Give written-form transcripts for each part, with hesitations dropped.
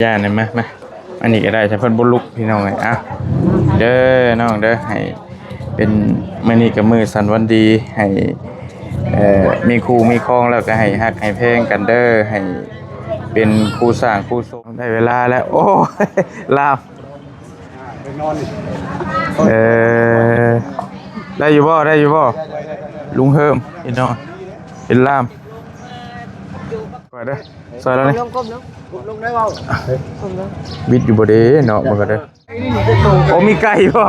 ย่าหน่อยมาอันนี้ก็ได้ใช้เพิ่นบุลุกพี่น้องเลยอ่ะเด้อน้องเด้อให้เป็นมื้อนี้กับมื้อสันวันดีให้มีครูมีครองแล้วก็ให้ฮักให้เพลงกันเด้อให้เป็นครูสร้างครูสอนได้เวลาแล้วโอ้ยลาบได้อยู่บ่ลุงเฮิมพี่น้องเป็นลามก่อนเด้อซอยแล้วนี่ลงได้บ่บิดอยู่บ่เด้เนาะบ่ก็เด้อโอ้มีไก่บ่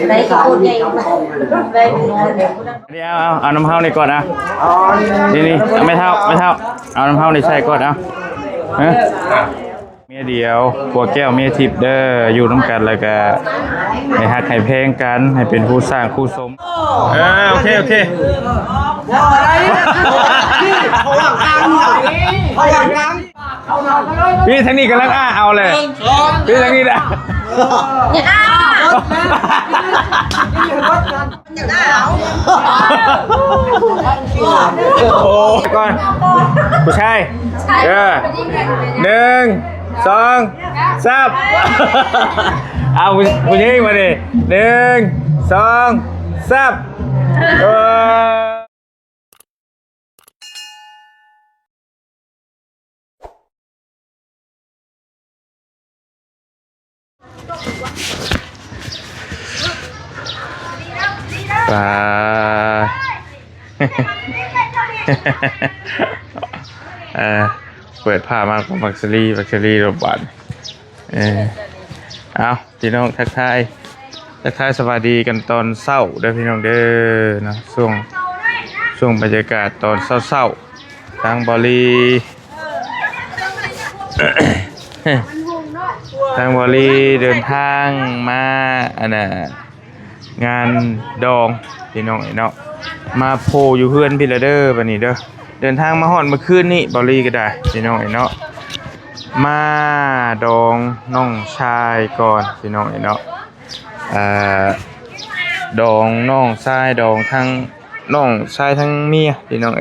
ได้ก็พูดใหญ่ได้นอนเดี๋ยวนี่เอาน้ำเฮานี่ก่อนนะนี่ไม่เท่าเอาน้ำเฮานี่ใส่ก่อนเอาเมียเดียวผัวแก้วเมียทิพย์เด้ออยู่น้ำกันแล้วก็ให้ฮักให้เพลงกันให้เป็นผู้สร้างผู้สมโอเคพี่ทางนี้กำลังเอาเลยพี่ทางนี้นะโอ้ก่อนผู้ชาย1 2 3เอาผู้หญิงมาดิ1 2 3ปลาเปิดผ้ามากของบักซรีรบบานเอาพี่น้องทักทายสวัสดีกันตอนเศร้าเด้อพี่น้องเด้อนะช่วงบรรยากาศตอนเศร้าทางบริเดินทางมางานดองพี่น้องเนาะมาโพอยู่เพื่อนพี่ละเด้อบัดนี้เด้อเดินทางมาฮอดเมื่อคืนนี้บริก็ได้พี่น้องเนาะมาดองน้องชายก่อนพี่น้องเนาะดองน้องชายดองทั้งน้องชายทั้งเมียพี่น้อง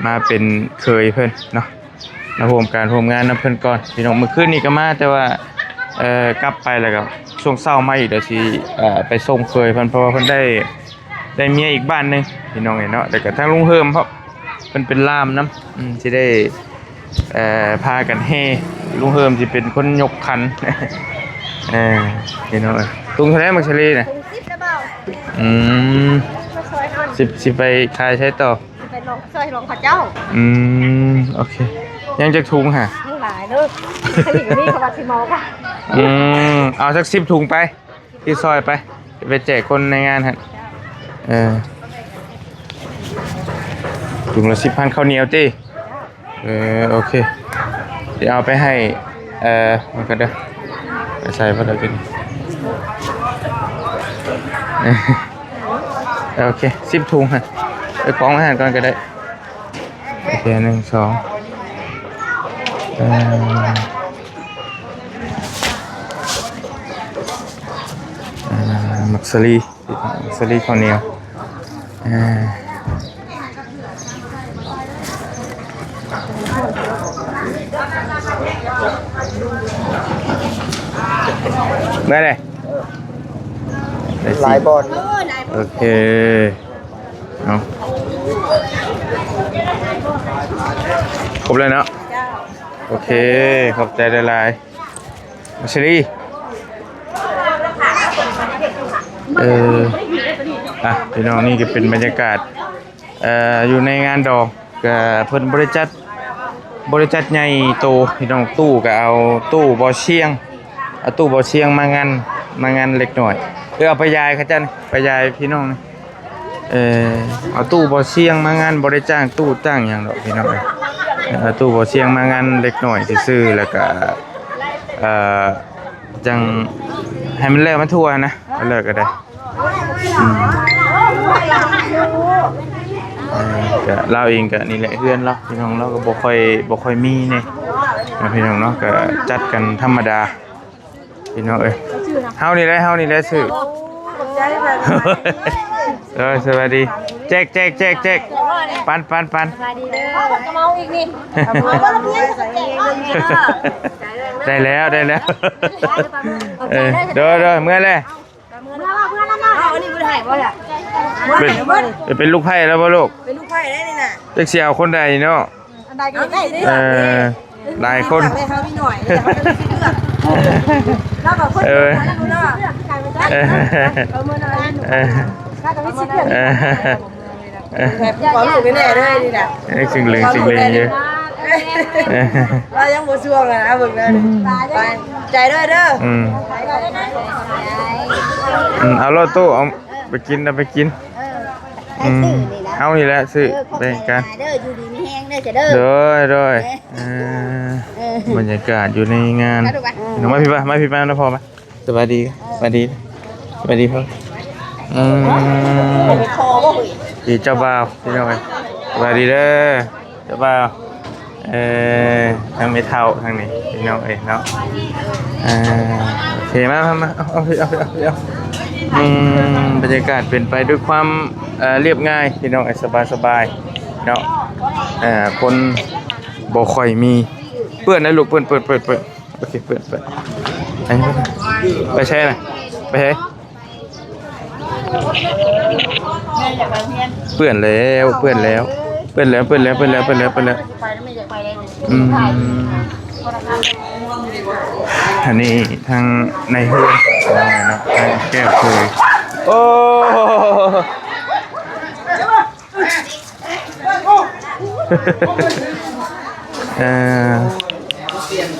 มาเป็นเคยเพิ่นเนาะมาร่วมงานนำเพิ่นก่อนพี่น้องเมื่อคืนนี้ก็มาแต่ว่ากลับไปแล้วก็ช่วงเช้ามาอีกเดี๋ยวสิไปส่งเคยเพิ่นเพราะว่าเพิ่นได้เมียอีกบ้านนึงพี่น้องเนาะแต่ก็ทั้งลุงเฮิมเพราะเพิ่นเป็นล่ามนำสิได้พากันเฮลุงเฮิมสิเป็นคนยกคันพี่น้องตุงเท่าไหร่มักชะลีน่ะ10ไปขายใช้ต่อไปลองซอยลองพระเจ้าโอเคยังจะถุงฮะทั้งหลายเลยผลิตนี่เขาว่าสิมอค่ะเอาสัก10 ถุงไปที่ซอยไปแจกคนในงานฮะถุงละ10,000ข้าวเหนียวติโอเคเดี๋ยวเอาไปให้มันก็เด้อไปใส่พอได้กินโอเค10 ถุงฮะไปกองอาหารก่อนก็ได้โอเค1 2มักซลีข้าวเหนียวได้เลยหลายบอลโอเคเอาครบเลยเนาะโอเคขอบใจได้หลายมักซลีพี่น้องนี่ก็เป็นบรรยากาศอยู่ในงานดอกก็เพิ่นบริจัดใหญ่โตพี่น้องตู้ก็เอาตู้บ่อเชียงเอาตู้บ่อเชียงมางานเล็กหน่อยเอาไปยายเขาจันไปยายพี่น้องเอาตู้บ่อเชียงมางานบ่ได้จ้างตู้จ้างหยังดอกพี่น้องเอาตู้บ่อเชียงมางานเล็กหน่อยซื่อๆแล้วก็จังให้มันเลิกมันทั่วนะเลิกก็ได้ก็เราเองก็นี่แหละเพื่อนเราพี่น้องเราก็บ่ค่อยมีเนี่ยพี่น้องเนาะก็จัดกันธรรมดาพี่น้องเฮานี่แหละชื่อ ใจแบบ สวัสดีแจกปัน สวัสดีเด้อจะเมาอีกนี่เอาบ่ละเพียงแจกได้แล้วเด้อเมื่อเลย เพื่อนนั่นน่ะเอาอันนี้บ่ได้บ่ล่ะเป็นลูกไผ่แล้วป่ะลูกเป็นลูกไผ่ได้นี่น่ะจะเสียวคนใดเนาะอันใดก็ได้ได้หลายคนให้เขาพี่หน่อยเดี๋ยวเขาจะเลือกแล้วก็คนนั้นเนาะใครไม่ได้เอามื้อนั้นถ้าก็ไม่สิเลือกแบบขอลูกแน่ๆเลยนี่น่ะสิ่งเหลืองเยอะเรายังบ่ช่วงอ่ะนะเบิ่งเลยไปใจเด้อเอารถตู้เอาไปกินเอานี่แหละซื้อแบ่งกันเด้ออยู่ดีมีแห้งเด้อจะเด้อบรรยากาศอยู่ในงานน้องมาพี่มาแล้วพอไหมสวัสดีพ่อดีเจ้าบ่าวพี่น้องสวัสดีเด้อเจ้าบ่าวทางไม่เท่าทางนี้พี่น้องเนาะโอเคมาเอาบรรยากาศเป็นไปด้วยความเรียบง่ายพี่น้องสบายเนาะคนบ่ค่อยมีเปื้อนนะลูกเปื้อนโอเคเปื้อนไปใช่ไหมไปใช่เปื้อนแล้วอันนี้ทางในเฮือนนะทางแก้วเคยโอ้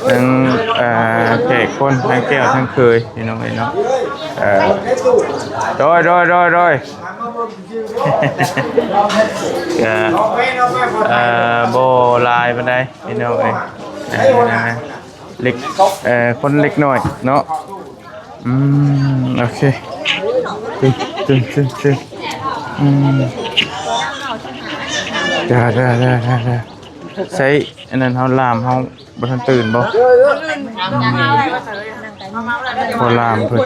ทั้งแขกคนทั้งแก้วทั้งเคยพี่น้องเนาะโดยโบลายบันไดพี่น้องเล็กคนเล็กหน่อยเนาะโอเคตึงได้ใช้อันนั้นเขาลามเขาบ่ทันตื่นบ่พอลามเพิ่น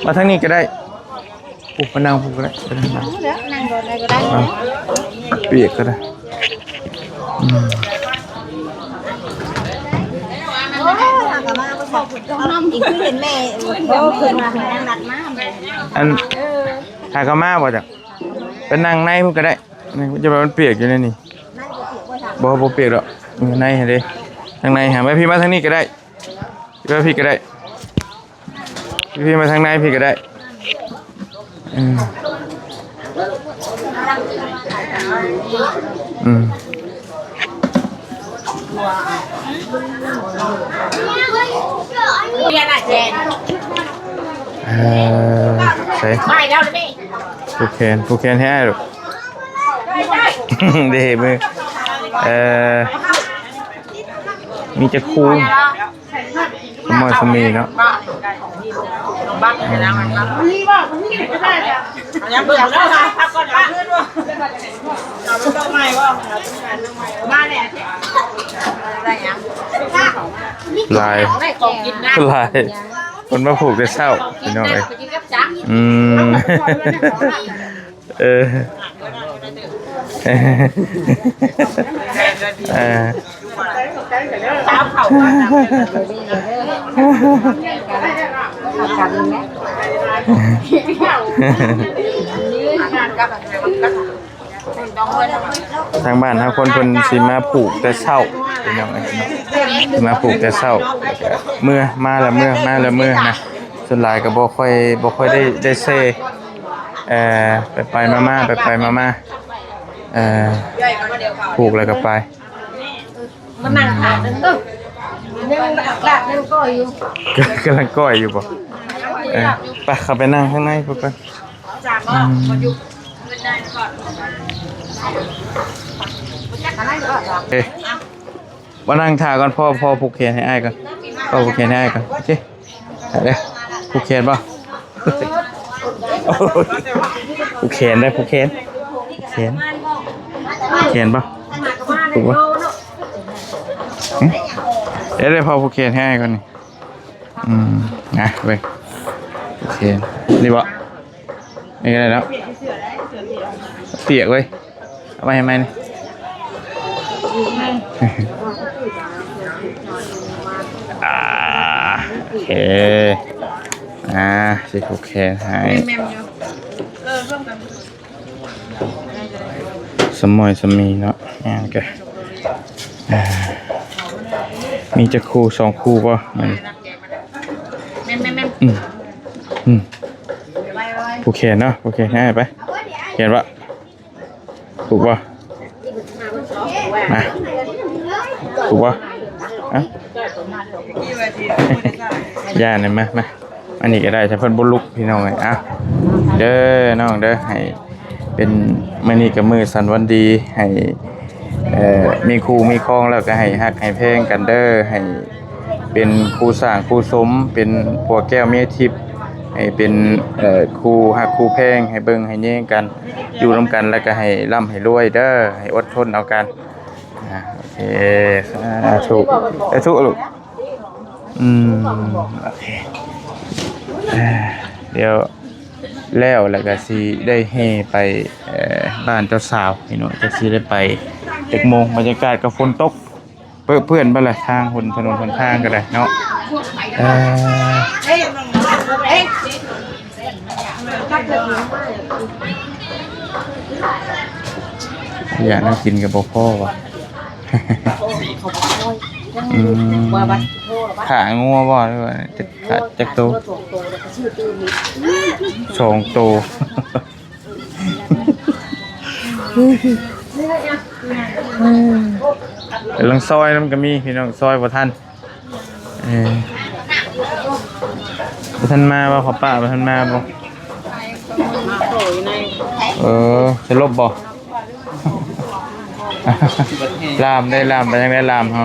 มาทางนี้ก็ได้ปุ๊บมานั่งปุ๊บก็ได้นั่งรถได้ก็ได้เปียกก็ได้อีกคือเห็นแม่เพิ่นมานั่งนัดมาอันหากมาบ่จ้ะเป็นนั่งในพุ่นก็ได้จะมันเปียกอยู่ในนี่บ่เปียกหรอกในเห็นดิทางในหาไปพี่มาทางนี้ก็ได้พี่ก็ได้พี่มาทางในพี่ก็ได้ใช่ผูกแขนให้หรอเดี๋ยวมือมีจะคูสมีเนาะลายคนมาผูกได้เศร้าพี่น้องทางบ้านทางคนสิมาผูกแต่เศร้าพี่น้องมาผูกแต่เศร้าเมื่อมาละเมื่อนะส่วนหลายก็บ่ค่อยได้เซไปมาผูกแล้วก็ไปมันนั่งขาดนึงยังก้อยอยู่กำลังก้อยอยู่ป่ะไปขับไปนั่งข้างในพวกกันมานั่งถ่าก่อนพ่อผูกแขนให้อ้ายก่อนโอเคเดี๋ยวผูกแขนป่ะผูกแขนได้ผูกแขนป่ะผูกป่ะเดี๋ยวพอผูกแขนให้ก่อนนี่นะไป โอเคนี่บ่นี่ก็ได้แล้วเปียกเว้ยเอาไปให้ไหมนี่โอเคสิโอเคให้สมอยสมีเนาะโอเคมีจะคู่2คู่ป่ะมันผูกแขนเนาะโอเคง่ายไปเขียนว่าถูกป่ะมาถูกป่ะย่าหน่อยมาอันนี้ก็ได้ใช้เพิ่นบุลุกพี่น้องเลยเด้อน้องเด้อให้เป็นมื้อนี้กับมื้อสันวันดีให้มีครูมีครองแล้วก็ให้ฮักให้แพงกันเด้อให้เป็นครูสร้างครูสมเป็นผัวแก้วเมียทิพย์ให้เป็นครูฮักครูแพงให้เบิ่งให้แย่งกันอยู่ร่วมกันแล้วก็ให้ร่ำให้รวยเด้อให้อดทนเอากันโอเคถูกถูกลูกโอเคเดี๋ยวแล้วก็สิได้เฮไปบ้านเจ้าสาวพี่น้องจะสิได้ไป7 โมงบรรยากาศก็ฝนตกเพื่อนบ่ล่ะทางถนนหนทางก็ได้เนาะอยากนั่งกินกับพ่อว่ะขางัวบ่ด้วยขาจักโต2 โตลังซอยมันก็มีพี่น้องซอยบ่ทันบ่ทันมาบ่ขอป้าบ่ทันมาบ่จะลบบ่ลามได้ลามไปยังได้ลามเฮา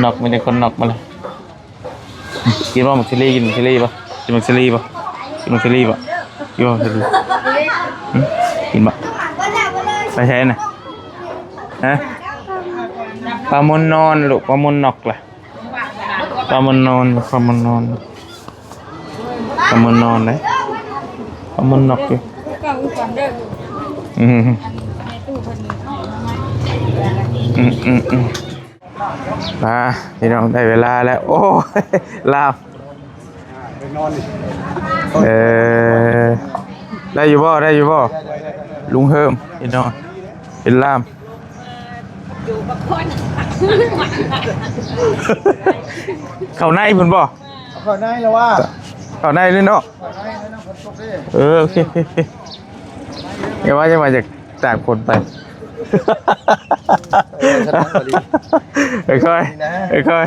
น็อกมีแต่คนน็อกมาเลยกินว่ามักซิลี่กินมักซิลี่ป่ะกินมักซิลี่ป่ะกินมักซิลี่ป่ะกินว่ามักซิลี่กินป่ะไปใช้น่ะปลาหมนนอนลูกปลาหมนนอกล่ะปลาหมนนอนปลาหมนนอนปลาหมนนอนเลยปลาหมนนอกอยู่มาพี่น้องได้เวลาแล้วโอ้ลาบได้อยู่บ่ลุงเฮิมพี่น้องเป็นลามเข้าในเพิ่นบ่เข้าในแล้วว่าเข้าในเลยเนาะโอเคเดี๋ยวว่าจะมาจากคนไปค่อย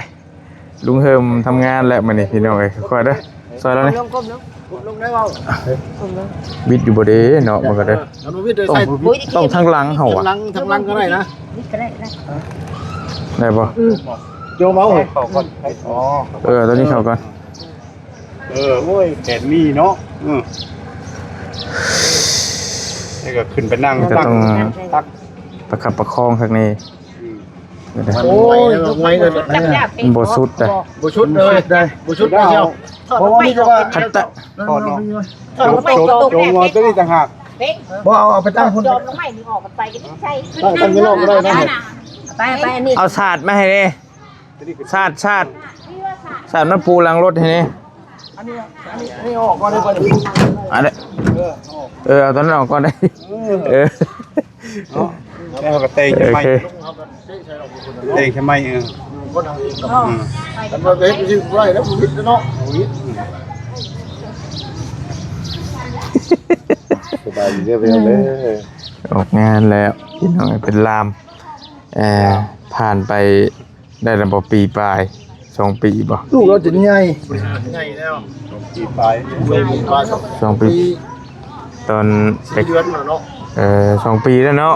ลุงเฮิมทำงานแล้วมันนี่พี่น้องค่อยเด้อซอยแล้วนี่ลงได้เปล่าบิดอยู่บ่เด้เนาะมันก็เด้อต้องทางหลังเฮาอ่ะทางหลังก็ได้นะได้บ่โยมเอาก่อนตอนนี้เข้าก่อนโอ้ยแดดมีเนาะนี่ก็ขึ้นไปนั่งก็ต้องประคับประคองข้างในโอ้ยไว้เลยบ่สุดได้บ่ชุดเลยได้บ่ชุดได้เชียวเพราะว่านี่ก็ว่าคัตตะโจมตัวนี้ต่างหากบ่เอาไปตั้งคนจอมลงใหม่นี่ออกกันไปก็ไม่ใช่ตั้งไม่ลงก็ได้นะไปอันนี้เอาศาสตร์มาให้ดิศาสตร์มันปูหลังรถให้นี่อันนี้ออกก่อนได้ป่ะอันนี้เอาตอนนั้นออกก่อนได้แล้วก็เตะใช่ไหมเตะใช่ไหมกันมาเด็กยิ่งไรแล้ววิทย์เนาะสบายเยอะไปเลยออกงานแล้วพี่น้องเป็นลามผ่านไปได้ระบบปีปลาย2 ปีบ่ลูกเราจะใหญ่แล้ว2 ปีปลาย2 ปีตอน4 เดือนเนาะ2 ปีแล้วเนาะ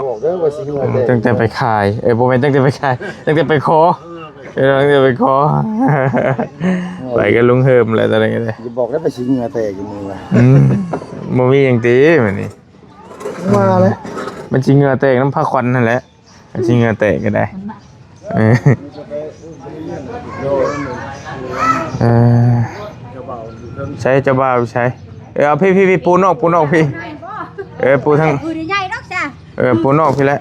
ตั้งแต่ไปขายโมเมนต์ตั้งแต่ไปขายตั้งแต่ไปขอไปกันลุงเฮิมอะไรต่ออะไรกันเลยบอกแล้วไปชิงเงาแตกอยู่มือว่ะโมมีอย่างตีมันนี่มาเลยมันชิงเงาแตกน้ำผ้าควันนั่นแหละชิงเงาแตกก็ได้ เออใช้เจ้าบ่าวใช้เอาพี่ปูนอกพี่ปูทั้งปูนอกพี่แล้ว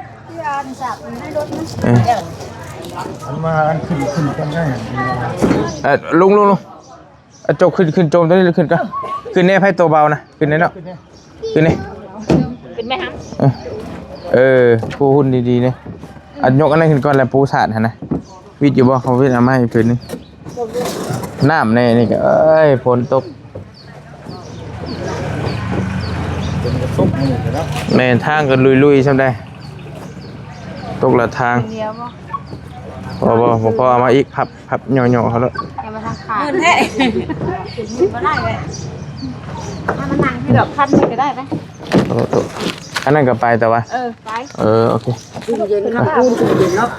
มาอันขึ้นกันได้ ลุงจกขึ้นโจมตัวนี้ขึ้นก็ขึ้นเนี่ยให้ตัวเบานะขึ้นเนี่ยเนาะขึ้นนี่ขึ้นไหมครับปูหุ่นดีๆเนี่ยยกอันนั้นขึ้นก่อนแล้วปูสาดฮะนะวิทย์อยู่บ่เขาวิทย์เอามาให้ขึ้นนี่น้ำในนี่ก็ฝนตกแม่ทางกันลุยๆใช่ไหมตกละทางพอเอามาอีกพับย่อๆเขาแล้วเงินแท้มาได้เลยถ้ามันนั่งที่ดอกคันก็ได้ไหมอันนั้นก็ไปแต่ว่าไปโอเคเย็นครับเย็นเนาะ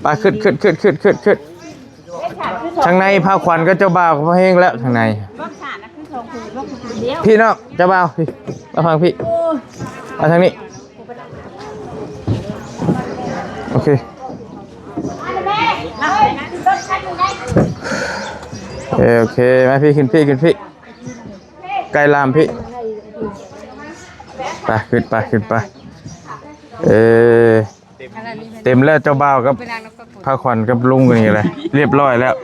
ไปขึ้นทางในผ้าขวัญก็เจ้าบ่าวเขาเฮงแล้วทางในพี่น้องเจ้าบ่าวพี่มาฟังพี่มาทางนี้โอเคโอเคมาพี่ขึ้นพี่ไกลลามพี่ไปขึ้นไปเต็มแล้วเจ้าบ่าวกับผ้าขวัญกับลุงกันอย่างไรเรียบร้อยแล้ว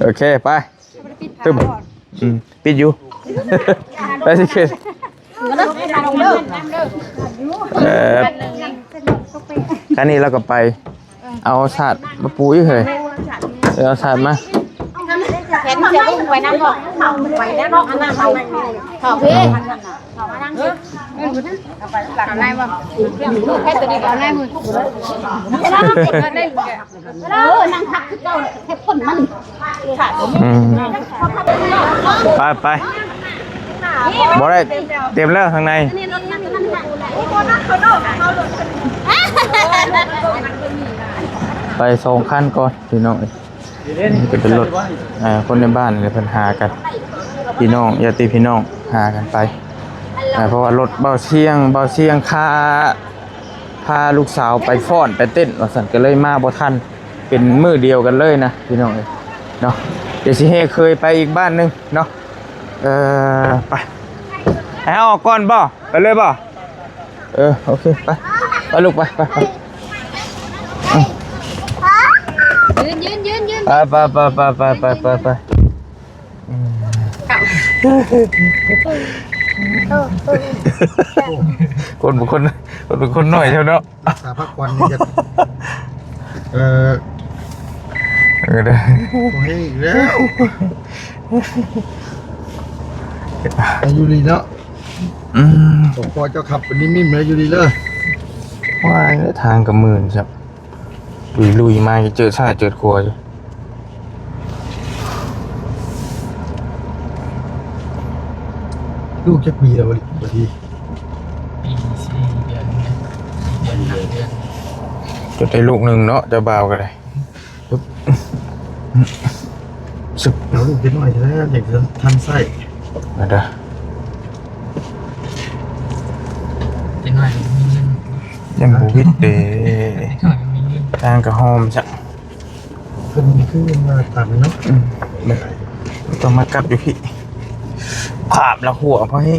โอเคไปตึ้มปิดอยู่ไปสิขึ้นแค่นี้เราก็ไปเอาศาสตร์มาปูอีกเลยเอาศาสตร์มาเห็นเสียงไว้นั่งก่อนไว้แล้วอันนั้นเขาพี่เขามานั่งสิไปหลังไหนวะแค่ตัวนี้ก็ได้มือนั่งทักคือเจ้าแค่พ่นมันไปบ่ได้เต็มแล้วข้างในไป2 คันก่อนพี่น้องจะเป็นรถคนในบ้านเลยเพิ่นหากันพี่น้องญาติพี่น้องหากันไปเพราะว่ารถเบาเชียงพาลูกสาวไปฟ้อนไปเต้นว่าซั่นก็เลยมาบ่ทันเป็นมื้อเดียวกันเลยนะพี่น้องเนาะเดี๋ยวสิให้เคยไปอีกบ้านนึงเนาะไปให้ออกก่อนบ่ไปเลยบ่โอเคไปลูกไปยืนไปคนบุคคลหน่อยเท่านั้นรักษาพักวันนี่จะได้ตัวให้อีกแล้วอายุรีเนาะผมพอเจ้าขับเป็นนิ่มๆเลยอายุรีเลยว่าทางกับมื่นครับลุยมาเจอชาติเจอครัวอยู่ลูกจะปีแล้วบางทีปี4 เดือน5 เดือนจะได้ลูกหนึ่งเนาะจะเบากันเลยสึกแล้วลูกเป็นหน่อยแล้วเด็กจะทันไส้มาเด้อเป็นหน่อยมีเงินยังบูวิดเดทางกระหอมจ้ะขึ้นมาตันเนาะต้องมากัดอยู่พี่ภาพละหัวเพราะให้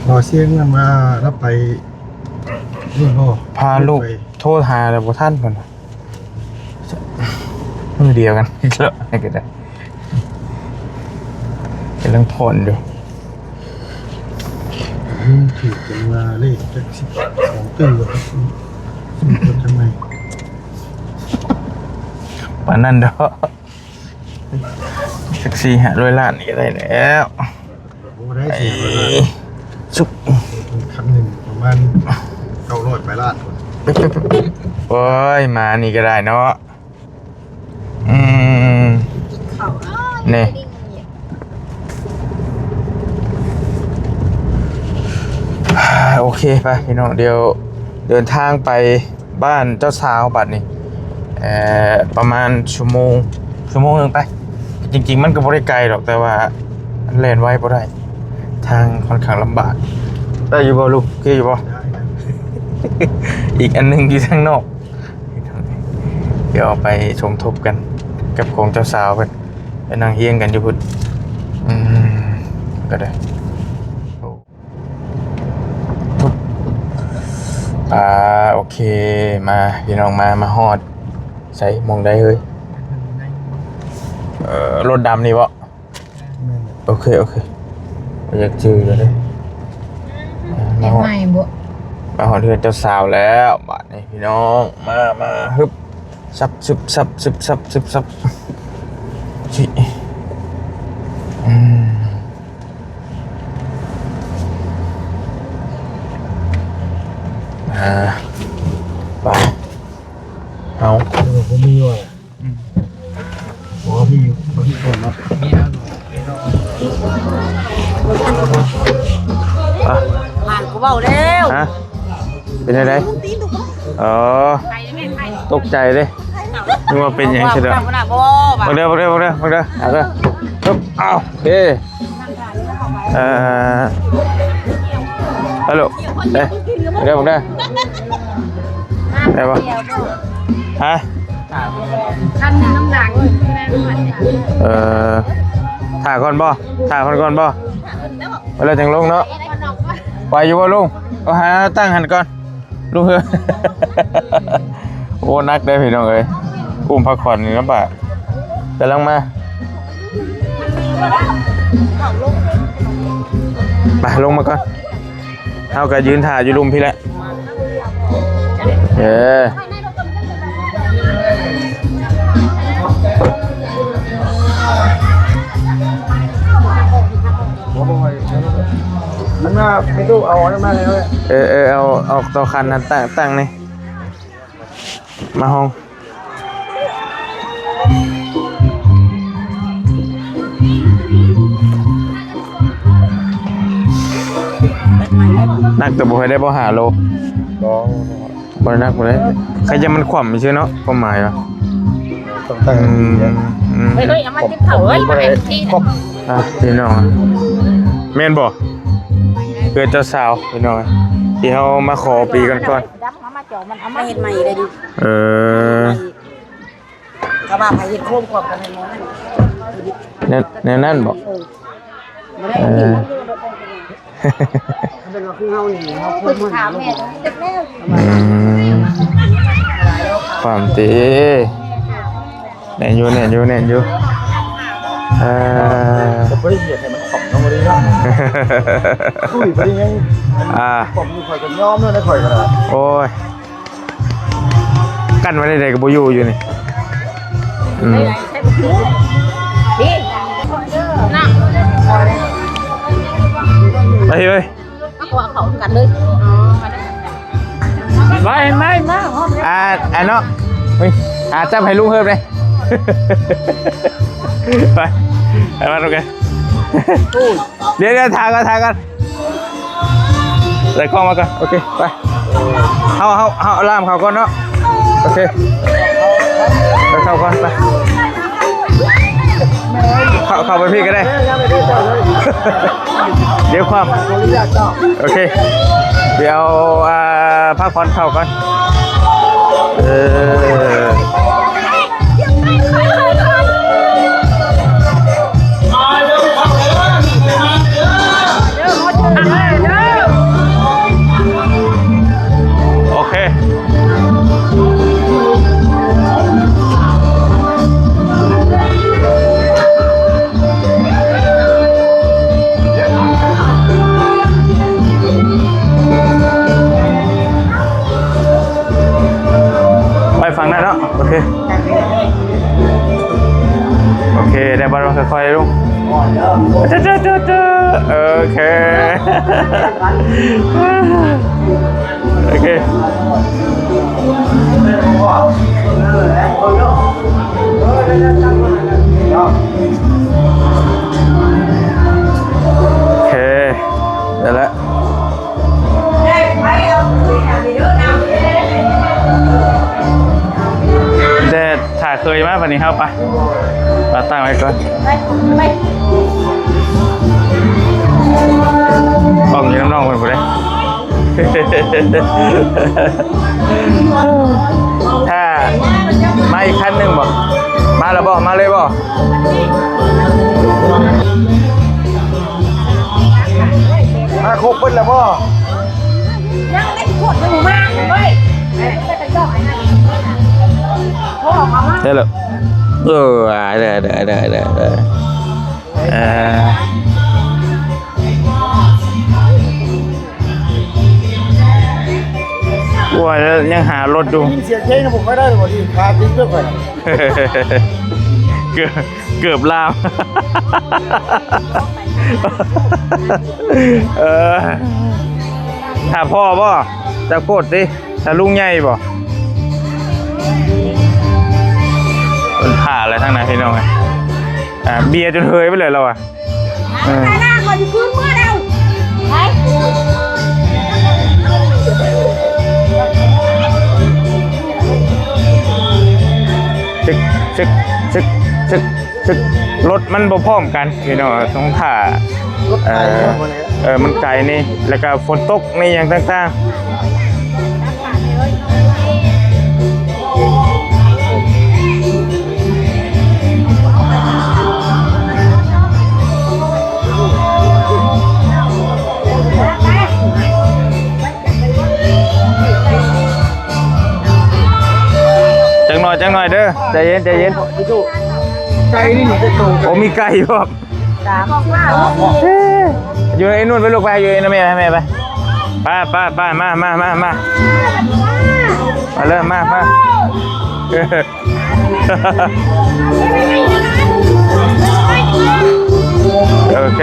รอเสียงมาแล้วไปนู่นพ่อพาลูกโทษหาแล้วพวกท่านก่อนมือเดียวกันเยอะให้กันได้เป็นเรื่องผ่อนอยู่ถือเป็นมาเลขจาก12 ตื่นเลยครับทำไมปานนั้นเด้อสัก400 ล้านนี่ได้แล้วโอ้ ได้เสียเวลา ชุบ ครั้งหนึ่งประมาณ900ไปล้านคน โอ้ยมานี่ก็ได้เนาะนี่โอเคไปพี่น้องเดี๋ยวเดินทางไปบ้านเจ้าสาวบัดนี้ประมาณชั่วโมงหนึงไปจริงๆมันก็บ่ได้ไกลหรอกแต่ว่าแล่นไว้บ่ได้ทางค่อนข้างลำบากได้อยู่บ่ลูกโอเคอยู่บ่ อีกอันหนึงอยู่ทางนอกเดี๋ยวเอาไปชมทบกันกับของเจ้าสาวเพิ่นไปนั่งเฮียงกันอยู่พุ่นก็ได้โอเคมาพี่น้องมาฮอดใส่มองได้เฮ้ยรถดำนี่บ่โอเคอยากจื้อเลย เด็กใหม่บ่ มาหอเทือนเจ้าสาวแล้วบัดนี้พี่น้องมาฮึบซับชิไปเอา ผมมีว่ะพี่คนเนาะ ผ่านกูเบาแล้ว ฮะเป็นอะไรอ๋อตกใจเลยนึกว่าเป็นอย่างเช่นเดิมมาเด้อเอาเด้อปึ๊บเอาโอเคฮัลโหลเด้อมาเด้อได้ปะฮะ คันน้ำหนัก ถ่ายก่อนบ่เวลาจังลงเนาะไปอยู่บ่ลุงเอาหาตั้งหันก่อนลุงเฮ้ยโอ้นักได้พี่น้องเอ้ยอุ้มพักผ่อนนี่ลำบากกำลังมาไปลงมาก่อนเอาก็ยืนถ่ายอยู่ลุมพี่แหละมันมาไม่ตู้เอาอันนั้นมาเลยเอาตัวคันนั้นตั้งนี่มาห้องนักแต่บ่ให้ได้บ่หาโลบ่นักบ่ได้ใครจะมันขว่ำไม่ใช่เนาะความหมายว่ะ ต้องตั้ง เฮ้ยเอามาจิ้มเถาเฮ้ยมาให้ทีนะ พี่น้องแม่นบ่เพื่อเจ้าสาวพี่น้องที่เฮามาขอปีก่อน ดับมาจ่อมันเอามาเห็ดใหม่เลยดิ กระบะไปเห็ดโค้งกว่ากันนั่นบ่เป็นว่าคือเฮานี่เฮาพูดถามแม่ความตีแน่นอยู่จะไปเหยียดให้มันขอบน้องมาดิเนาะคุยไปยังขอบมีข่อยกันย้อมด้วยนะข่อยกันนะโอ้ยกั้นไว้ได้กับบ่อยู่นี่นี่นั่งไปเว้ยเอาเขากันเลยไม่มาเนาะเฮ้ยจับให้ลุงเพิ่มเลยไปมาตรงกันเดี๋ยวถ่ายกันใส่กล้องมากันโอเคไปเอาล่ามเขาก่อนเนาะโอเคไปเข้าก่อนไปเข้าไปพี่ก็ได้เดี๋ยวความโอเคเดี๋ยวพักผ่อนเข้าก่อนโอเคไปฝั่งนั้นเนาะโอเคได้บอลค่อยๆลุง โอเคโอเคโอเคได้แล้วแต่ถ่ายเคยมากกว่านี้ครับไปเราตั้งไว้ก่อนกล้องอยืนน้องๆคนผู้ใดถ้ามาอีกคันหนึ่งบ่มาแล้วบ่มาเลยบ่มาครบเพิ่นแล้วบ่ ยังไม่ขวดอยู่มากเลยโอ้มามา ได้แล้วได้ว่าแล้วยังหารถดู ยินเสียงเพลงนะผมไม่ได้เลยบ่ดีคาติ๊กเพื่อก่อน เกือบลามถ้าพ่อบ่จะโคตรสิถ้าลุงใหญ่บ่มันผ่าอะไรทั้งนั้นพี่น้องไงเบียร์จนเฮยไปเลยเราอ่ะ ไปหน้าก่อนอยู่คืนเมื่อเร็วไป ชึกรถมันบ่พร้อมกันพี่น้องต้องถ่าร ถไทยครับวันนี้ มันไกลนี่แล้วก็ฝนตกนี่อย่างต่างๆจังหน่อยเด้อใจเย็นไก่นี่จะโต โอ้มีไก่บ่ อยู่ไอ้นู่นไปลูกไปอยู่ไอ้นั่นแม่ให้แม่ไปไปมาเลยมาโอเค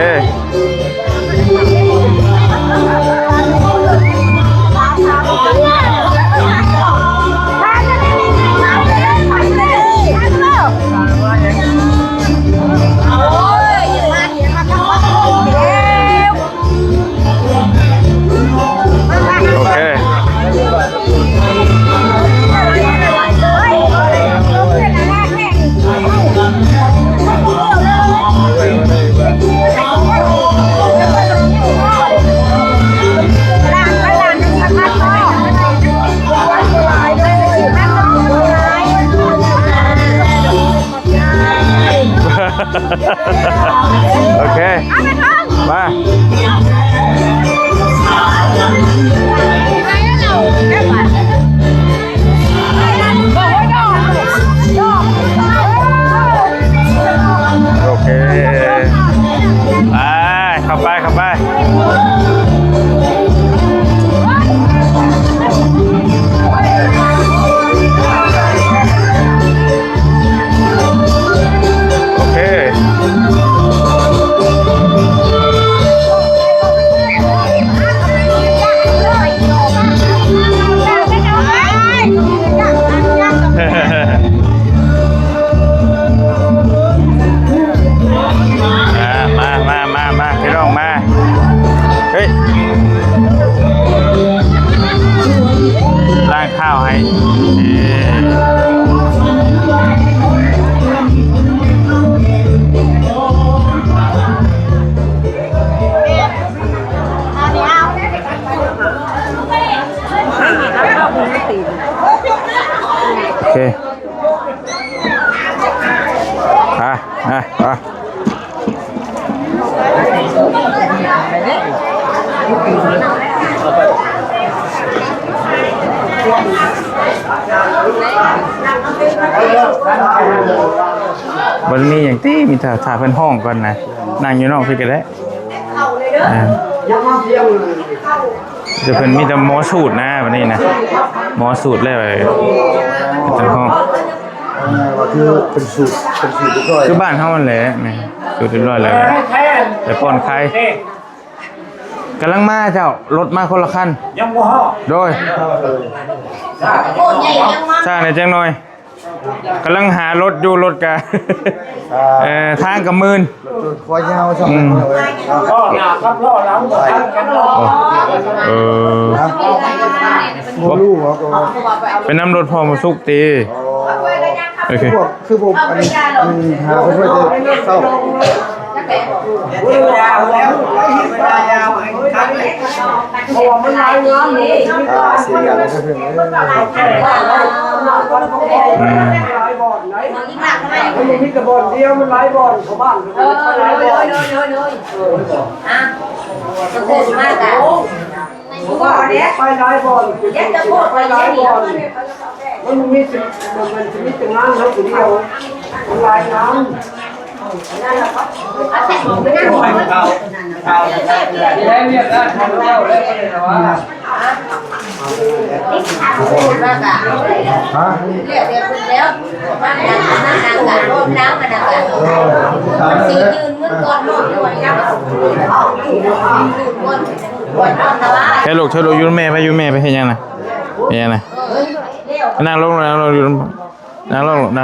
โอเคมาโอเคเข้าไปโอเคมาพี่น้องมาเฮ้ยล้างข้าวให้โอเควันนี้อย่างที่มีถ่าเพิ่นห้องก่อนนะนั่งอยู่นอกพี่ก็ได้จะเพิ่นมีแต่หมอสูตรนะวันนี้นะหมอสูตรเลยเป็นห้องคือเป็นสูตรเรียบร้อย คือบ้านเฮามันแหละแม่ สูตรเรียบร้อยแล้วไปป้อนใครกำลังมาเจ้ารถมาคนละคันยังบ่ฮอโดยสร้างในจังหน่อยกำลังหารถอยู่รถกะทางกับมืนคอยยาวช่องก็หน้าครับล้อหลังทันกันบ่รู้ว่าเป็นน้ำรถพอมาสุกตีโอเคคือผมอันนี้หาเพื่อจะเศร้าเวลายาวเพราะว่ามันลายงามเลยเสียอะไรก็ถึงมันมีกระบอกเดียวมันหลายบ่อนชาวบ้านหลายบ่อนจะพูดมากอ่ะว่าเนี่ยไปหลายบ่อนจะพูดไปหลายบ่อนมันมีสิ่งมันจะมีแต่งานเท่าเดียวมันหลายงานได้เรียกได้ทำแล้วได้ก็เลยนะว่าเรียกแล้วมันดังกันรถน้ำมันดังกันสียืนเมื่อก่อนรถด้วยนะใช่ลูกอยู่แม่ไปอยู่แม่ไปเห็นยังไงเป็นยังไงนั่งลงอยู่นั่งลงแล้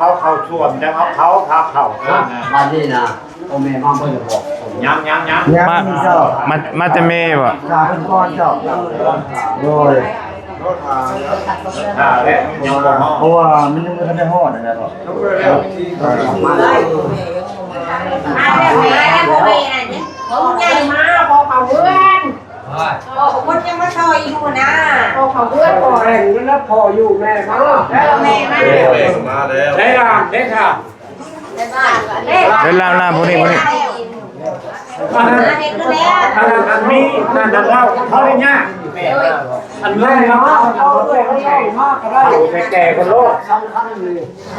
วเขาชวนจะเขาพาเขามาที่นะโอเมมาเพื่อนบอกยังมาจะเมย์ป่ะชาเป็นก้อนเจ้าโดยเพราะว่ามันยังไม่ทันได้หอดนะครับมาได้ผมใหญ่มาพอเขาเพื่อนคนยังมาซอยอยู่นะพอเขาเพื่อนพอแรงแล้วพออยู่แม่มาแล้วแม่มาได้ค่ะเวลาพวกนี้อันนี้นั่นเล่าเขาได้ยากอันเล่าเขาด้วยเขาใหญ่มากก็ได้แก่คนโลก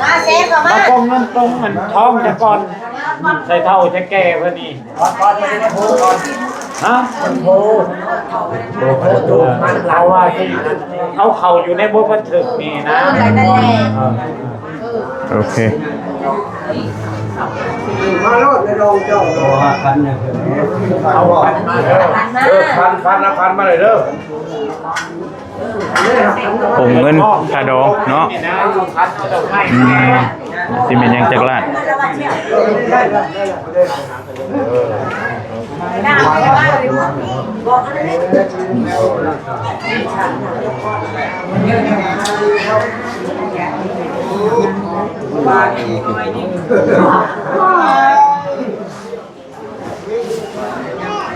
มาเซฟกับมาตรงนั้นตรงมันท้องจะก่อนใส่เท่าจะแก่พอดีฮะเราว่าที่เอาเข่าอยู่ในบ่บันทึกนี่นะโอเคมาโลดในโรงเจ้าพันเนี่ยเอาพันมาพันมาเลยเด้อผมเงินคาดองเนาะที่เป็นยังจักรลาด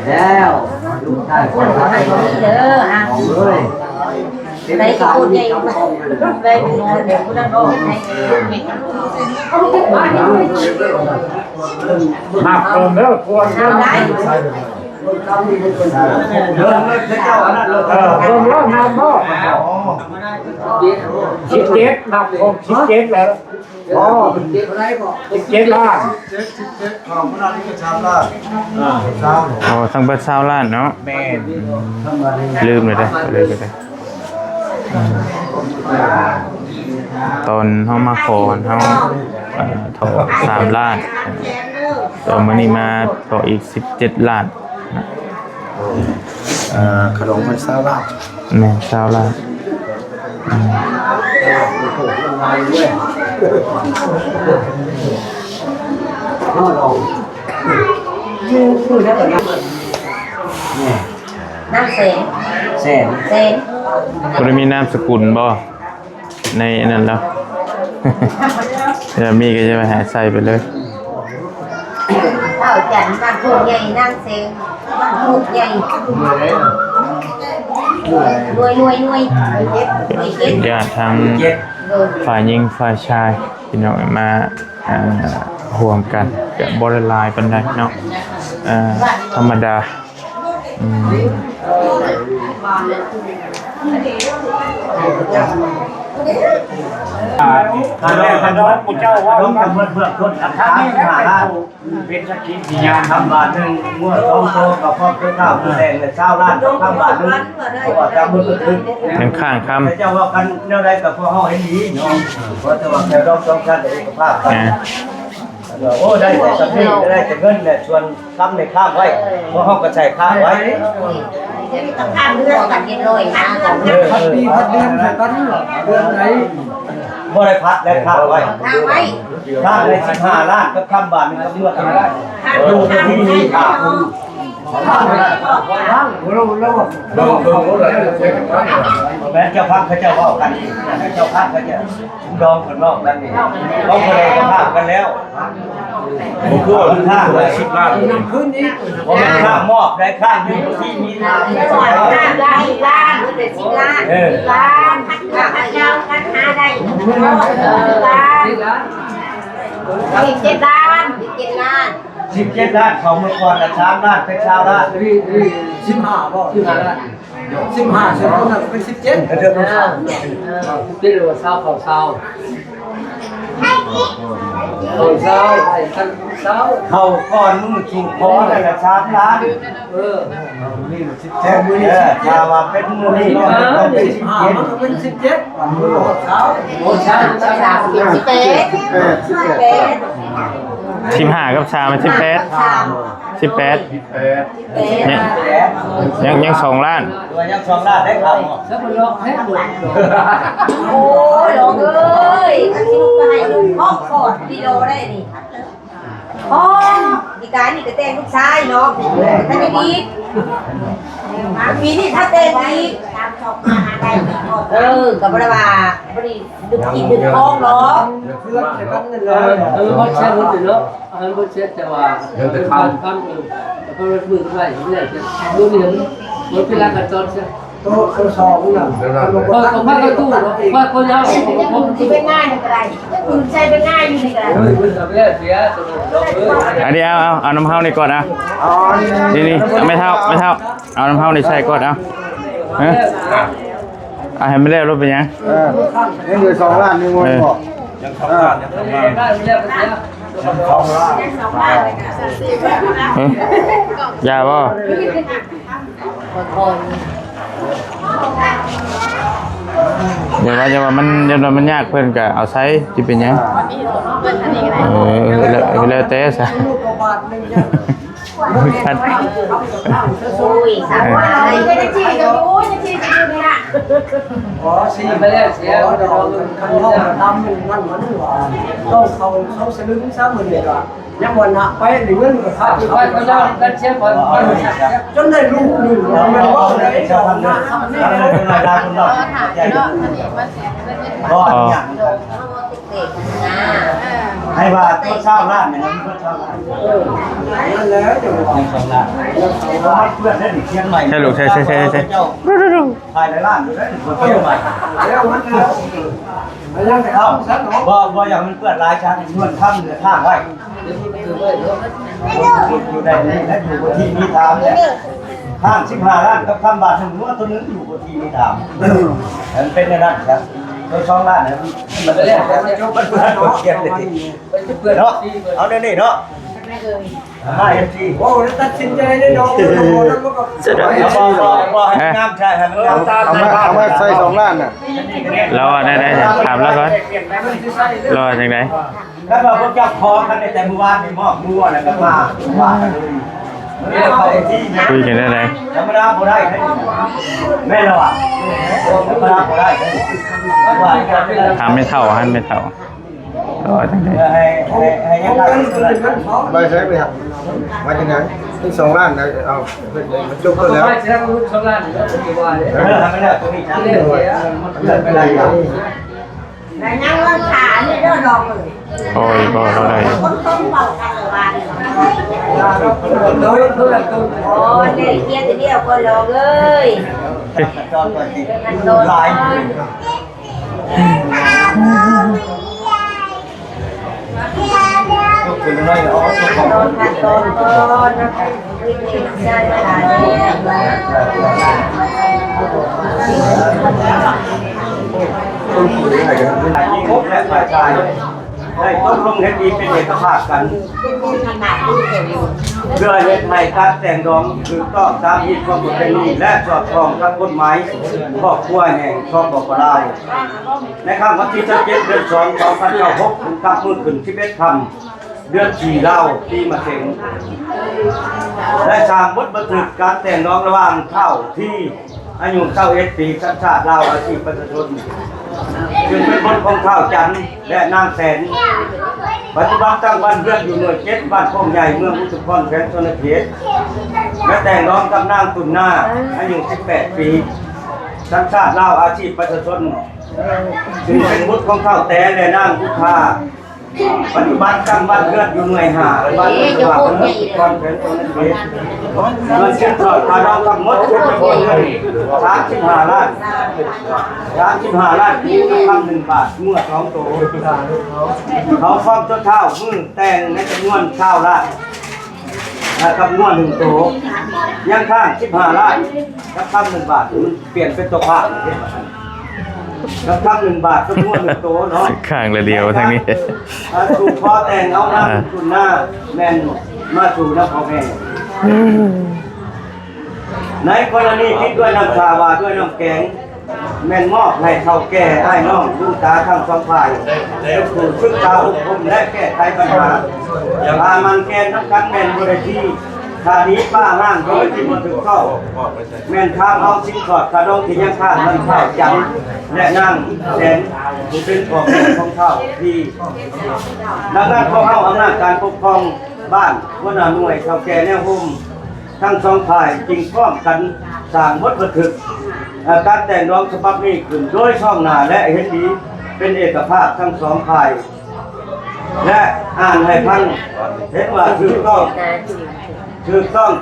แล้วดูได้คนไทยเด้ออ่ะในที่พูดใหญ่ไปนอนเดี๋ยวพูดแล้วก็ให้หักเติมเด้อควรเริ่มได้เริ่มแล้วนำบ่คิดเจ็ดนับผมคิดเจ็ดแล้ว17 ล้านทั้งเบิด20 ล้านเนาะแม่ลืมเลยตอนเฮามาขอเฮาถอ3 ล้านต่อมานี่มาต่ออีก17 ล้านขนมมัน20 ล้านแม่20 ล้านน้ำเสนบ่มีนามสกุลบ่ในนั้นแล้วจะมีก็จะไปหาใส่ไปเลยเอาจันบ้านพูดใหญ่นั่งเซงบ้านพูดใหญ่ ญาติทางฝ่ายหญิงฝ่ายชายพี่น้องมาห่วมกันกับบริลายปันไดเนาะธรรมดาท่านแรกท่านน้องผู้เจ้าว่าเพื่อนเพื่อนคนท่านนี้เป็นสักขีพยานทำบาทหนึ่งเมื่อต้องโตกับพ่อเจ้าข้าวแดงเลยเล้านทำบาทหนึ่งเพราะว่าจะมือถึงยังข้างคำเจ้าว่ากันเรื่องใดกับพ่อห้องให้ดีเนาะเพราะจะว่าแค่รอบสองชั้นเอกภาพกันโอ้ได้แต่สำเร็จได้แต่เงินเนี่ยชวนทำในข้ามไว้เพราะห้องก็ใช้ข้ามไว้ต้องข้ามเรื่องกันกินเลยนะพัดปีพัดเดือนแต่กันเดือนไหนบ่ได้พัดและข้ามไว้ข้ามได้15 ล้านก็ข้ามบาทนึงก็เลือกกันได้ดูที่นี่ข้ามแม้เจ้าพักเขาเจ้าว่ากันเจ้าพักเขาจะดองกันนอกนั่นนี่ต้องเคยข้ามกันแล้วผมพูดข้ามเลย10 ล้านคืนนี้ผมข้ามมอบได้ข้ามอยู่ที่มีล้าน10 ล้านล้านข้าเจ้ากันหาได้ล้าน7 ล้าน7 ล้าน17 ล้านของเมื่อก่อนละ3 ล้านเป็น20 ล้าน15บ่15 ล้าน15เสร็จแล้วเป็น17เดือนละที่เราเช้าเขาเช้าเขาก่อนมึงถูกพอแต่ละ3 ล้านนี่17มื้อนี้ถ้าว่าเป็นมื้อนี้ต้องเป็น17มันเป็น17มื้อเช้า15กับชามัน18เนี่ยยัง2 ล้านตัวยัง2 ล้านได้ครับโอ้ยลงเลยอันนี้ลูกก็ให้ลูกพ่อขอดวิดีโอได้นี่พ่อดีการนี่ก็แต่งลูกชายเนาะท่านดีปีนี้ถ้าแต่งดีกับบริวารบริดึกกินดึกท้องเนาะมันใช่รถเนาะมันใช่แต่ว่าเป็นการทำแล้วก็รถมือไว้เนี่ยจะดูนี่มันเป็นการกระจอนใช่ตัวสองน่ะผมว่าก็ตู้ว่าคนยาวผมเป็นง่ายในกระไรคุณใช้เป็นง่ายอยู่ในกระไรอันนี้เอาน้ำเฮานี่ก่อนนะนี่ไม่เท่าเอาน้ำเฮานี่ใส่ก่อนเอาให้ไม่ได้รถเป็นยังนี่คือ2 ล้านนี่มันบอกยัง2 ล้านยาบ่เดี๋ยวว่าจะว่ามันยากเพิ่นก็เอาใช้ที่เป็นยังแล้วแต่ซะคันโอ้ยสามวันเลยจะชี้จะรู้จะชี้จะดูนี่นะอ๋อซีไปแล้วเสียเดี๋ยวคันห้องทำมันเหมือนว่าต้องเขาสลึง30,000เลยว่ะยังวันหนักไปหรือเงินก็ขาดไปเขาจะกันเช็คก่อนจนได้ลูกนึงมันว่าได้ชาวบ้านเป็นรายได้คนเราก็อย่างให้ว่าก็20 ล้านเนี่ยมันก็20 ล้านนั่นแล้วจะยัง2 ล้านเพื่อนได้เชียงใหม่ใช่ลูกใช่ภายในล้านอยู่ได้คนเชียงใหม่แล้วมันแล้วยังแต่เขาสักเนาะบ่อย่างมันเปื้อนหลายชั้นนวดค่ำเหลือข้างไว้อยู่ในนี้และอยู่บนที่มีทางเนี่ยข้าง15 ล้านกับข้างบาทหนึ่งนวดตัวนึงอยู่บนที่มีทางมันเป็นในนั้นครับตัว2 ล้านนะมันเล่นมันเพื่อนตัวเชียงเลยเนาะเอาเดี๋ยวนี้เนาะ5 โอ้ตัดสินใจได้ดอกนั้นก็บ่ให้งามใช่ให้มันงามตามเอามาใส่2 ล้านน่ะรอได้ถามแล้วก่อนรอจังได๋แล้วก็พวกเจ้าของกันแต่เมื่อวานนี่มอบมือแล้วก็มาว่าคุยกันได้ไหนธรรมดาบ่ได้แม่เราอ่ะธรรมดาบ่ได้ทำไม่เท่าหันไม่เท่าจังได๋ให้ยังไงไปใช้ไปครับมาจังไงถึง2 ล้านเอามันจบแล้วไม่ใช่2 ล้านแล้วสิว่าเด้อไม่ได้ตัวนี้นะมันเป็นไรอ่ะแต่ยังว่าขาเนี่ยเด้อดอกเลยโอ้ยบ่เท่าไหร่ต้องเบากันว่าโอ้ยเนี่ยเกียร์เดียวก็ลองเลย จอนก่อนสิลายคุณน้อยอ๋อตอนนะคะใช่ครบและฝ่ายชายได้ต้นลงเฮ็ดดีเป็นเอกภาพกันเพื่อเฮ็ดให้การแต่งดองถูกต้องตามฮีตความประเพณีและสอดคล้องกับกฎหมายครอบครัวแห่งชอบปลาวในค่ำวันที่17 เดือน 2 2026ถึงกับมื้อขึ้น11 ค่ำเดือน4 ลาวปีมะเส็งและสร้างบทบันทึกการแต่งดองระหว่างเฒ่าที่อายุ21 ปีสัญชาติลาวอาชีพประชาชนจึงเป็นบทของเฒ่าจันทร์และนางแสนปัจจุบันตั้งบ้านเรือนอยู่หน่วย7บ้านพ่องใหญ่เมืองอุทุมพรแขวงชนเขตและแต่งดองกับนางตุนนาอายุ18 ปีสัญชาติลาวอาชีพประชาชนจึงเป็นบุตรของเฒ่าแต่และนางพุทธาปัจจุบันตั้งบ้านเรือนอยู่หน่วย5บ้านเรือนจังหวัดอุทุมพรแขวงชนเขตเงินเช่นทอดค่าดองทั้งหมดเป็นจำนวนเงิน35 ล้านนี้คำ1 บาทเมื่อ2 โตเขาพร้อมเจ้าเท่ามือแต่งในจำนวน9 ล้านกับงวด1 โตยังข้าง15 ล้านกับคำ1 บาทมันเปลี่ยนเป็นตัวภาพกับคำ1 บาทกับงวด1 โตเนาะข้างละเดียวทางนี้ ถูกพอแต่งเอาหน้าตุนหน้าแม่นมาสู่น้ำพ่อแม่ในกรณีคิดด้วยน้ำชาวาด้วยน้ำแกงแม่นมอบให้เฒ่าแก่อ้ายน้องลุงตาทั้งสองฝ่ายถูกฝึกษาอบรมและแก้ไขปัญหาพามันแกนทั้งกันแม่นบริทีคานี้ป้าห้างโดยที่มันถึงเข้าแม่นทางเอาชิ้นสอดคาดองที่ยังขาดมันข้าวจันและนั่งแสนผู้เป็นของแม่ของเฒ่าที่ดังนั้นพอเข้าอำนาจการปกครองบ้านหัวหน้าหน่วยเฒ่าแก่แนวห่มทั้งสองฝ่ายจึงพร้อมกันสร้างบทบันทึกการแต่งดองฉบับนี้ขึ้นโดยช่องหน้าและเห็นดีเป็นเอกภาพทั้งสองฝ่ายและอ่านให้ฟังเห็นว่าถูกต้อง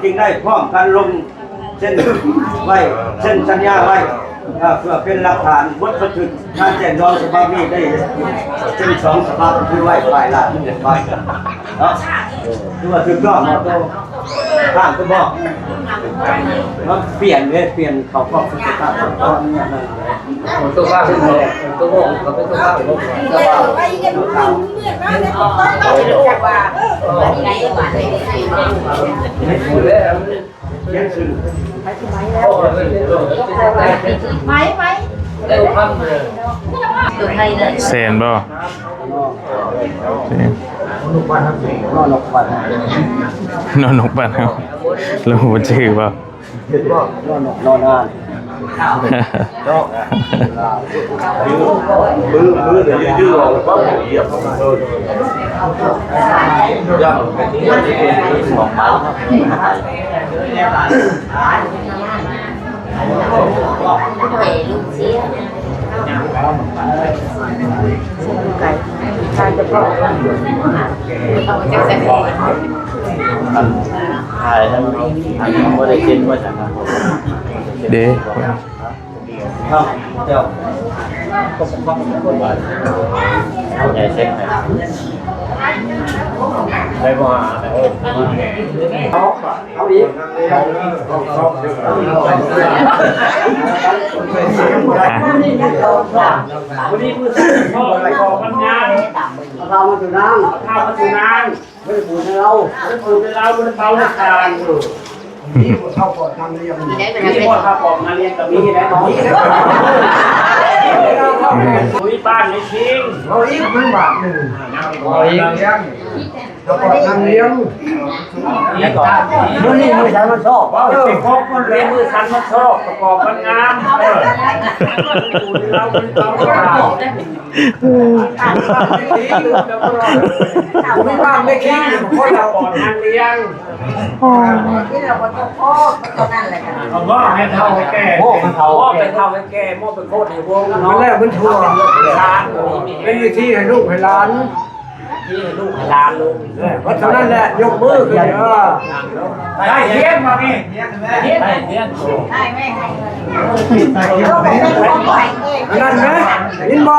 จึงได้พร้อมกันลงเส้นไว้เส้นสัญญาไว้เพื่อเป็นหลักฐานบทบันทึกการแต่งดองฉบับนี้ได้เป็น2 ฉบับคือไว้ฝ่ายละ1 ใบเนาะคือว่าถูกต้องมาตัวข้างก็บอกแล้วเปลี่ยนเขาก็สุขภาพตอนนี้นะตัวข้าวเป็นอะไรตัวโง่เขาเป็นตัวข้าวเป็นตัวข้าวไปกันเมื่อมาเนี่ยต้องจับว่าอะไรมาไม่พูดแล้วเขียนชื่อไหมตัวข้าวเลยตัวไทยเลยเซนบ่นอนนกบ้านเฮาแล้วบ่ชื่อบ่นอนนานมือเดี๋ยวยืดออกแล้วก็เหยียบเข้ามาย่างเป็นที่ของไม้ลูกเสียไก่ทานจะพอเอาจากแสงถ่ายทั้งไม่ได้กินว่าจะทำเด้ ครับเดี๋ยวเอาใจเช็คไหมได้บ่เอาอีกวันนี้มือพ่อไปขอพันงานเรามาถึงนั่ง ข้าวมาสู่นาง ไม่ได้ปูให้เรา ไม่ได้ปูให้เราไม่ได้เผาในทางนี่เท่าก่อนทำเรียน มีพ่อข้าปอกมาเรียนกับมีแน่นอนคุยบ้านในทิ้ง เราอีกมันบาทหนึ่งเราอีกเลี้ยงเราก่อนทำเลี้ยงนี่ก่อน มื่อนี้มือฉันมันชอบ เป็นครบคนเรียนมือทันมาชอบประกอบมันงามเราเป็นเราไม่ว่างไม่คิดคนเราก่อนทางเลี้ยง ที่เราก็ต้องพ่อตอนนั้นแหละค่ะ เอาว่าให้เท่าให้แก่โม่เป็นเท่าให้แก่โม่เป็นโคตรในวงเนาะ มันแรกมันทัวร์เป็นวิธีให้ลูกให้หลาน ที่ลูกหลานลูก เพราะฉะนั้นแหละยกมือขึ้นได้เทียนมานี่ได้เทียน นั่นไหมยินบ่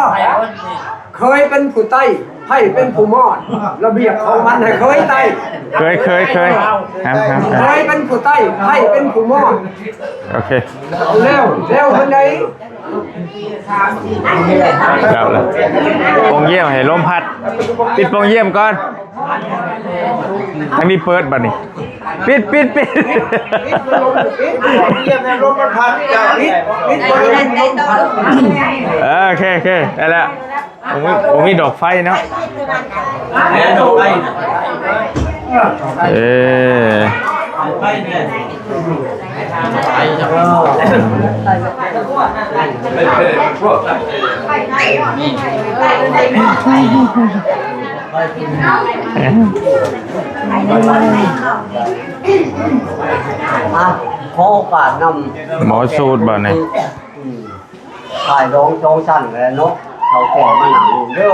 เคยเป็นผู้ใต้ให้เป็นผู้มอดระเบียบของมันให้เคยใต้ เคยครับ เคยเป็นผู้ใต้ให้เป็นผู้มอด โอเค แล้วคนใด กลับแล้วโปงเยี่ยมให้ลมพัดปิดโปงเยี่ยมก่อนทางนี้เปิดบัดนี้ปิด เยี่ยมในลมมันพัดปิดบริเวณลมพัด โอเคได้แล้วผมมีดอกไฟเนาะขอโอกาสนำ หมอสูตรบ่เนี่ย ถ่ายร้องจองสั่นเลยเนาะเขาแก่มาหนังเด้อ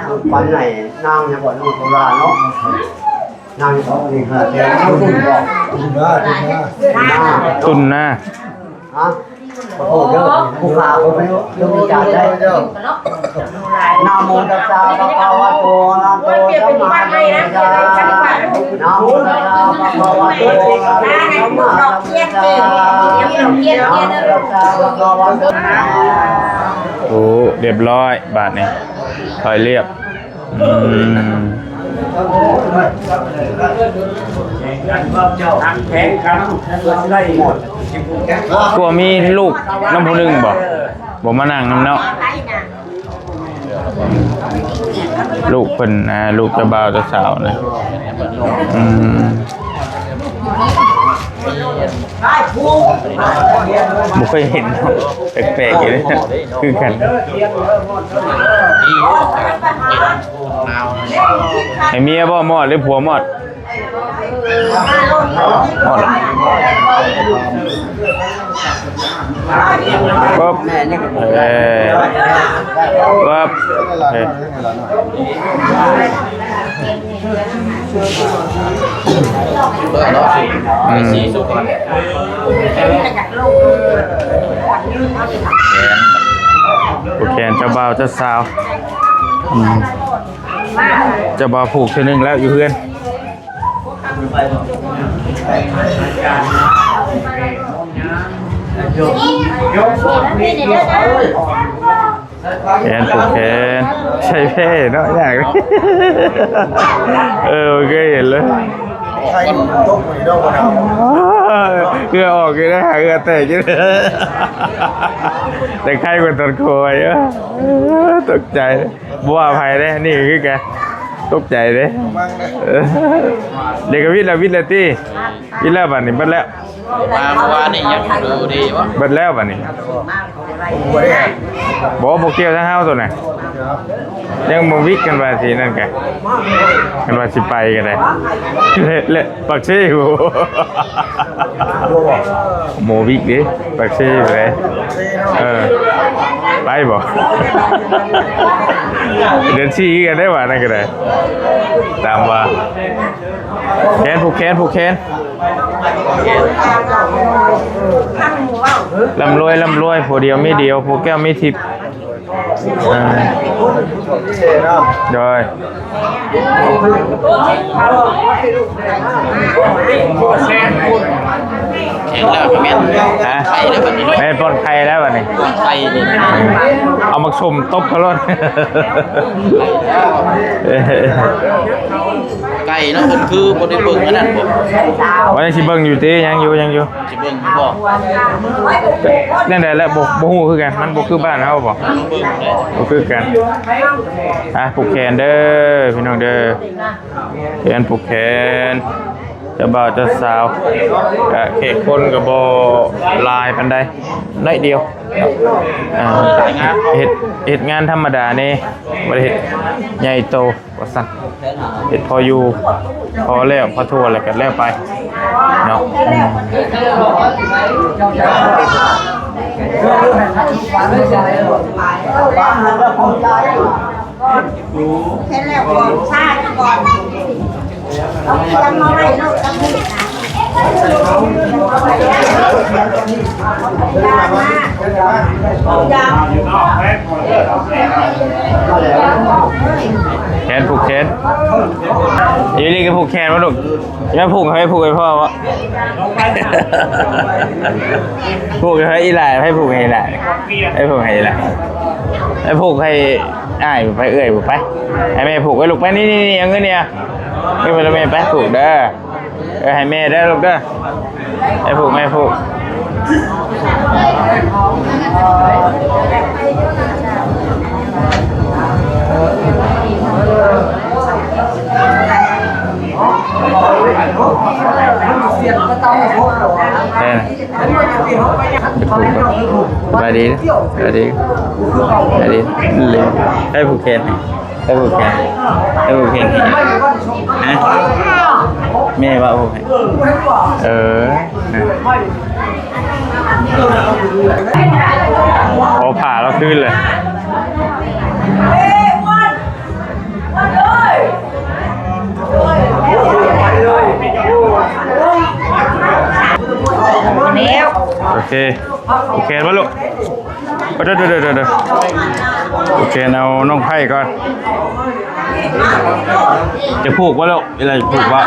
คือปันไหนนางเนี่ยบ่น้องโซลาเนาะนางเขานี่ค่ะแต่เขาตุ่นบอกตุ่นนะ ตุนหน้า ฮะขอโทษเด้อผู้ขาผมไม่รู้เรื่องวิจารณ์ได้เด้อนะโมตัสสะภะคะวะโตอะระหะโตสัมมาสัมพุทธัสสะนะโมตัสสะภะคะวะโตอะระหะโตสัมมาสัมพุทธัสสะนะโมตัสสะภะคะวะโต โอ้เรียบร้อยบาทนี่ถอยเรียบแข่งกันได้หมด กลัวมีลูกน้ำผู้หนึงบ่มานั่งน้ำเนาะลูกเพิ่นลูกเจ้าบ่าวเจ้าสาวนะบ่เคยเห็นเนาะแปลกๆอยู่เลยคือกันไอ้เมียบ่มอดหรือผัวมอดมอดปั๊บปั๊บสีสุกโอเคเจ้าบ่าวเจ้าสาวเจ้าบ่าวผูกเท่านึงแล้วอยู่เพื่อนแขนผูกแขนใช่เพ่เนาะอยากโอเคเห็นเลยใครตกไปโดนเกลือออกกันนะเกลือแตกกันแต่ใครกว่าตอนโคยตกใจบัวภัยได้นี่คือแกตกใจเลยเด็กวิทย์ละตี้วิทย์แล้วบัดนี้บัดแล้วมาเมื่อวานนี่ยังดูดีวะ บัดแล้วบัดนี้บอกเกี่ยวทั้งเฮาตัวไหนยังมาวิกกันว่าทีนั่นแกกันว่าสิไปกันเลยเละปักเช่กูโมวิกดิปักเช่ไปไปบ่เดินชี้กันได้ว่านั่นก็ได้ตามว่าแขนผูกแขนลำรวยผู้เดียวไม่เดียวผู้แก้วไม่ทิพย์โดยแข่งแล้วแม่ไข่แล้วแบบนี้ แม่ปนไข่แล้ววันนี้ ไข่นี่ เอามาชมตบเขาเลย ไก่เนาะมันคือบริเบิงนั่นผม วันนี้ชิเบิ้งอยู่ตียังอยู่ สิเบิงบอก นั่นแหละแล้วบ่ฮู้คือกันมันบ่คือบ้านเฮาบ่ เบิงเลย บ่คือกันผูกแขนเด้อพี่น้องเด้อแขนผูกแขนจะบ่าวจะสาวเขตคนก็บ่ลายปานใดน้อยเดียวเฮ็ดงานธรรมดานี่บ่ได้เฮ็ดใหญ่โตว่าซั่นเฮ็ดพออยู่พอแล้วพอทั่วแล้วก็แล้วไปเนาะ เห็นแล้วก่อนชาก่อนเอาจำมาไว้ลูกจำนี่แขนผูกแขนอยู่นี่ก็ผูกแขนวะลูกยังผูกให้ผูกให้พ่อวะผูกให้อีหล่าให้ผูกให้อีหล่าให้ผูกให้อีหล่าให้ผูกให้อ้ายไปเอื้อยผูกไปให้แม่ผูกไว้ลูกไปนี่เอาเงินเนี่ยไม่เป็นไรแม่ไปผูกเด้อให้แม่ได้ลูกเด้อให้ผูกแม่ผูกไปดีไปดีไปดีเลยให้ผูกแขนให้ผูกแขนให้ผูกแขนนะแม่ว่าผูกให้โอ้ผ่าแล้วขึ้นเลยโอเคโอเคมาลูกเดี๋ยวโอเคเอาน้องไผ่ก่อนจะผูกวะลูกอะไรผูกวะ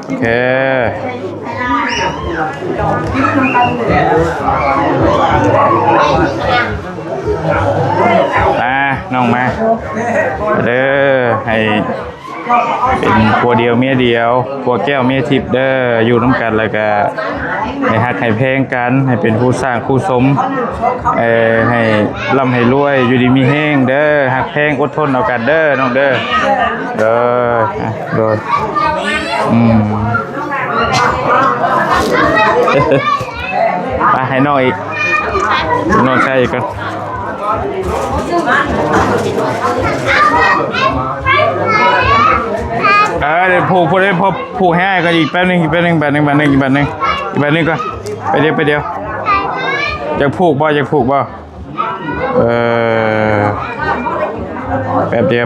โอเคมาน้องมาเด้อให้เป็นผัวเดียวเมียเดียวผัวแก้วเมียทิพย์เด้ออยู่น้ำกันแล้วก็ให้ฮักให้เพลงกันให้เป็นผู้สร้างผู้สมให้ร่ำให้รวยอยู่ดีมีแห้งเด้อฮักเพลงอดทนเอากันเด้อน้องเด้อเด้อไปให้น้องอีกน้องใช่อีกกันเดี๋ยวผูกให้ก็อีกแป๊บนึงก่อนไปเดียวอยากผูกบ่แป๊บเดีย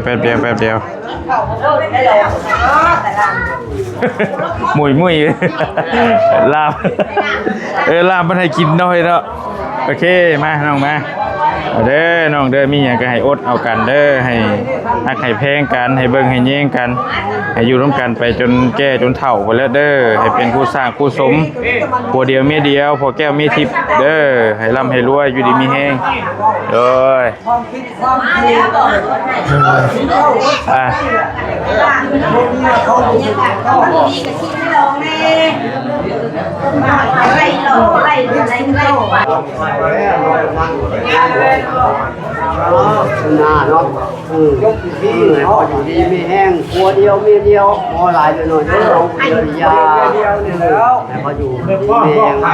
วมุยลาบลาบมันให้กินน้อยเนาะโอเคมาน้องมาเด้อน้องเด้อมีอย่างก็ให้อดเอากันเด้อให้ฮักให้แพงกันให้เบิ่งให้แย่งกันให้อยู่ร่วมกันไปจนแก่จนเฒ่าไปแล้วเด้อให้เป็นผู้สร้างผู้สมผัวเดียวเมียเดียวผัวแก้วเมียทิพย์เด้อให้ร่ำให้รวยอยู่ดีมีแห้งโดยหน้าเนาะยกที่พออยู่ดีไม่แห้งครัวเดียวเมียเดียวพอหลายไปหน่อยน้องเดียวยาแต่พออยู่ดีไม่แห้งม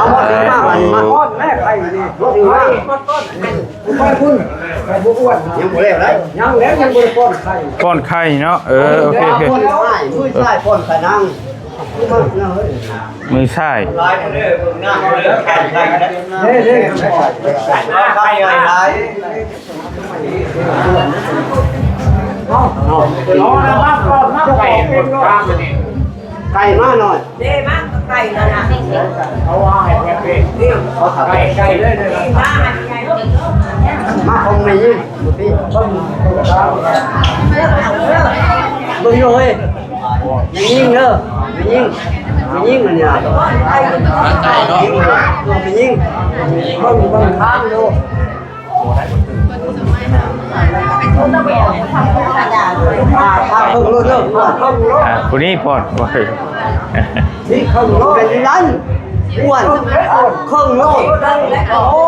าหมดเลยมาหมดแม่ไปนี่ถือว่าไปคุณไปบุอ้วนยังบ่แล้วยังบ่ได้ป้อนไข่ เนาะโอเคมือใส่ป้อนไข่นั่งมือใช่ไก่มาหน่อยเด้มากไก่แล้วนะเขาว่าให้แกเป็นเขาทำไก่เลยมาคงไม่ยิ่งพี่มึงโย่ยิ่งเนอะยิ่งมันเนี่ยไก่เนาะยิ่งมึงข้างดูคนนี้ปอดบ่นี่ข้างโลกเป็นนั้นอ้วนข้างโลกโอ้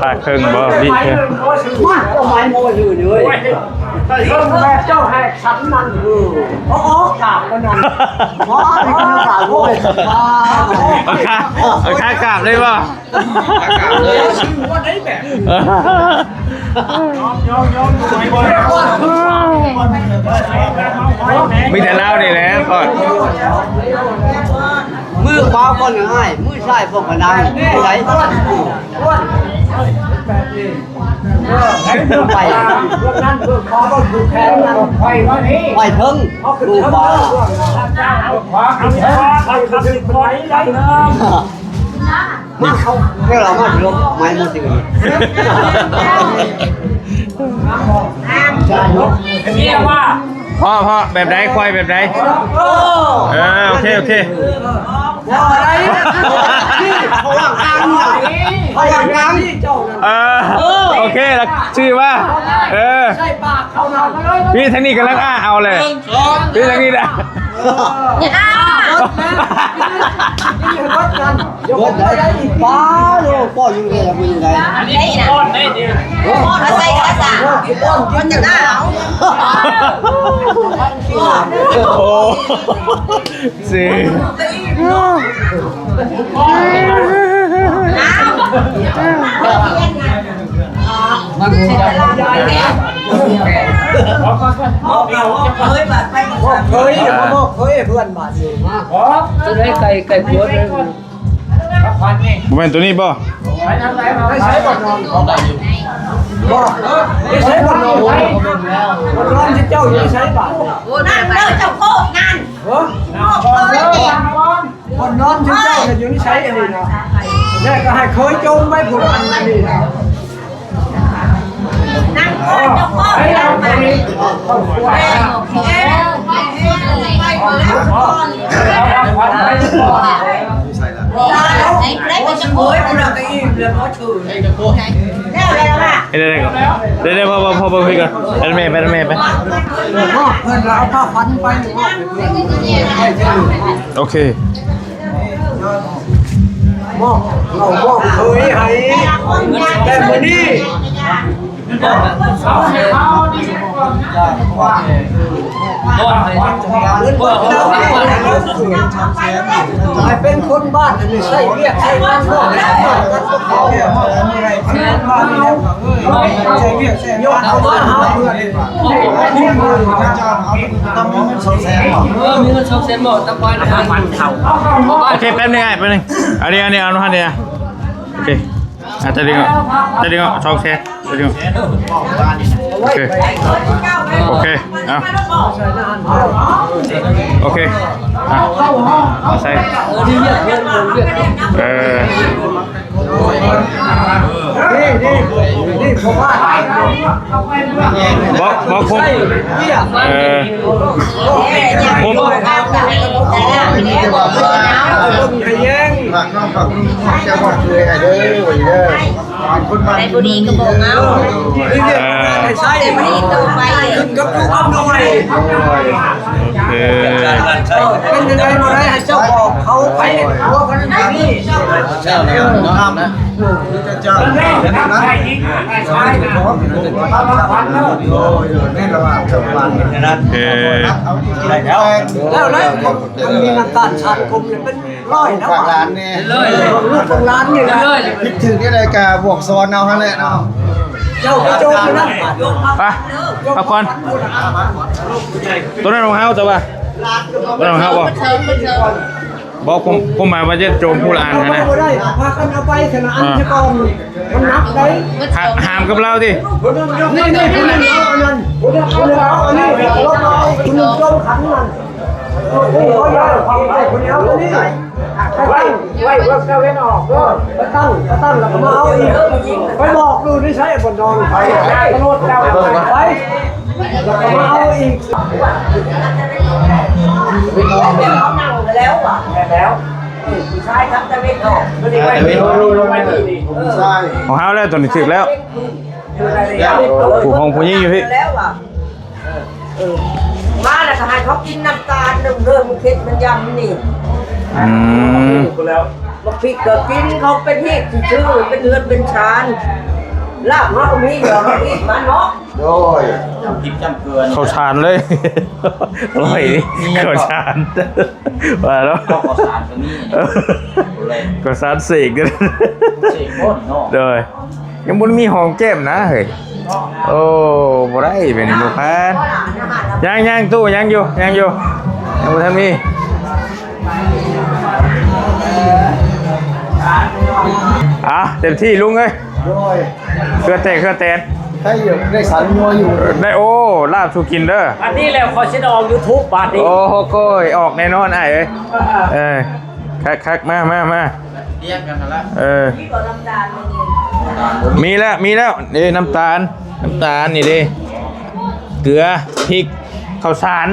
ปากเครื่องบ่ดีเชียวมาก็ไม้โมอยู่เลยเครื่องแบบเจ้าแหกสันนั่นโอ้กราบกันนั่นว้านี่คือกราบโว้ยเอาขากราบเลยป่ะชื่อว่าได้แบบมีแต่เล่านี่แหละก่อนมือขวาคนง่ายมือซ้ายพวกกระดังไหน แบบนี้ให้เพิ่มไปเพื่อนั้นเพื่อขอก็ถูกแค่นั้นไปว่านี้ ไปถึง เอาขึ้น ดู เพิ่ม บ้า เจ้าเอาขวาเอาขวาเอาขับสิบไปได้เนาะ นี่เขาให้เรามาลงไม้มาสิกัน เรียกว่า พ่อแบบไหนควายแบบไหนโอเค ว่าอะไรนี่เขาว่างกลางเนี่ยเขาว่างกลางนี่เจ้านั่น โอเคแล้วชื่อว่าใช่ปากเขาหน่อยเลย พี่ทางนี้กำลังเอาเลยพี่ทางนี้นะ รถได้อีกป้าโลป้ออยู่เลยมันอยู่ไหน อันนี้ก้อนได้ดี เขาใส่กระสังมันจะหน้าเอา โอ้สิ มันจะ เคยเพื่อนบาดเจ็บมาก จะได้ไก่หัวเลยควันนี่ โมเมนตัวนี้ป่ะ ไปทางไหนมา ไม่ใช้บอลนอนเขาได้อยู่บ่ไม่ใช้บอลนอนบอลนอนที่เจ้าอยู่ใช้บาด โอ้นั่นเลิกเจ้าโคตรนั่น เฮ้ยบอลนอนที่เจ้าอยู่นี่ใช้อันนี้นะแม่ก็ให้เคยจมไว้ผูกอันนี้นะ นั่งเลิกเจ้าโคตรนั่นมาได้ไปจะโวยเราไปอิ่มเลยเพราะชื่อแล้วแล้วล่ะ เดี๋ยวพ่อคุยกันไปแม่ไป เพื่อนเราเอาผ้าพันไป โอเค มอบเรามอบเคยให้แต่มื้อนี้ เอาดีกว่า ให้เป็นคนบ้านอันนี้ใช่เรียกใช่งานก็ได้ยกเข้ามาหาเพื่อนที่มือเจ้าต้องมีเงิน200,000 มีเงิน200,000หมดตะปอยนะมันเข่า โอเคแป๊บนึงอันนี้เอาหน่อยเนี่ยโอเคจะดึงช่องแชทจะดึงโอเคเอาโอเคใส่นี่ผมว่า บอกผมผม แย่ง ฝากน้องฝากคุณเจ้าของเลยให้เด้อไว้เด้อคนบ้าน ในบุรีก็บอกเอา ใช่ ในบุรีตัวไป กับลูกกับน้อย เป็นยังไงมาได้ให้เจ้าบอกเขาไปหัวกันนี่ เจ้าเนี่ยน้ำนะเจ้านั้นใช่ขอโอ้ยแม่ละว่าเจ้าบ้านนั้นเอาได้แล้ว แล้วมันมีน้ำตาลชาติกลมเลยเป็นร้อยนะ ฝากร้านนี่ ลูกของร้านนี่นะ คิดถึงที่รายการบวกซ้อนเอาฮะแหละเนาะ เจ้าโจมนั่น ไปพักผ่อนตัวนั้นรองเท้าจะป่ะตัวนั้นรองเท้าบอกผมหมายว่าจะโจมผู้ละอันนะ ได้พากันเอาไปขนาดอันจะก่อนมันนับได้ หามกับเราดิ นี่คุณนึงเอาอันนั้นคุณนึงเอาอันนี้ลบเอาคุณนึงโจมขันมันโอ้ยเอาไปคุณเอาอันนี้ไว้ว่าเจ้าเล่นออกก็ไปตั้งแล้วก็มาเอาอีกไปบอกดูนี่ใช้บนนอนไปกระโดดเจ้าไปแล้วก็มาเอาอีก แล้วอ่ะแล้วใช่ครับจะไม่ออกไม่ได้ไปลงไปดี ใช่ ของเท้าแล้วตัวนี้ถึกแล้วผู้ของผู้ยิ่งอยู่พี่ แล้วอ่ะมาแล้วก็ให้เขากินน้ำตาลเริ่มเค็ดมันยำนี่บอกพริกก็กินเขาเป็นที่ชื่อเป็นเลือดเป็นชานลาบเขาก็มีอยู่เขาอีกมาเนาะ โดย เขาชานเลยอร่อยเขาชานมาแล้วก็ชานเสกกันโดยยังบุญมีหอมแก้มนะเฮ้ยโอ้บ่ได้เป็นบุพานยังตู้ยังอยู่ยังบ่ทันมีเต็มที่ลุงเอ้ย โดย เครือเตน ให้อยู่ได้สารงัวอยู่ ได้โอ้ลาบสุกินเด้อ อันนี้แล้วขอชิดออก YouTube บาทนี้ โอ้โหโก้ยออกแน่นอนไอ้เอ้ยคักมาเรียกกันแล้วมีแล้วนี่น้ำตาลนี่ดิเกลือพริกข้าวสาร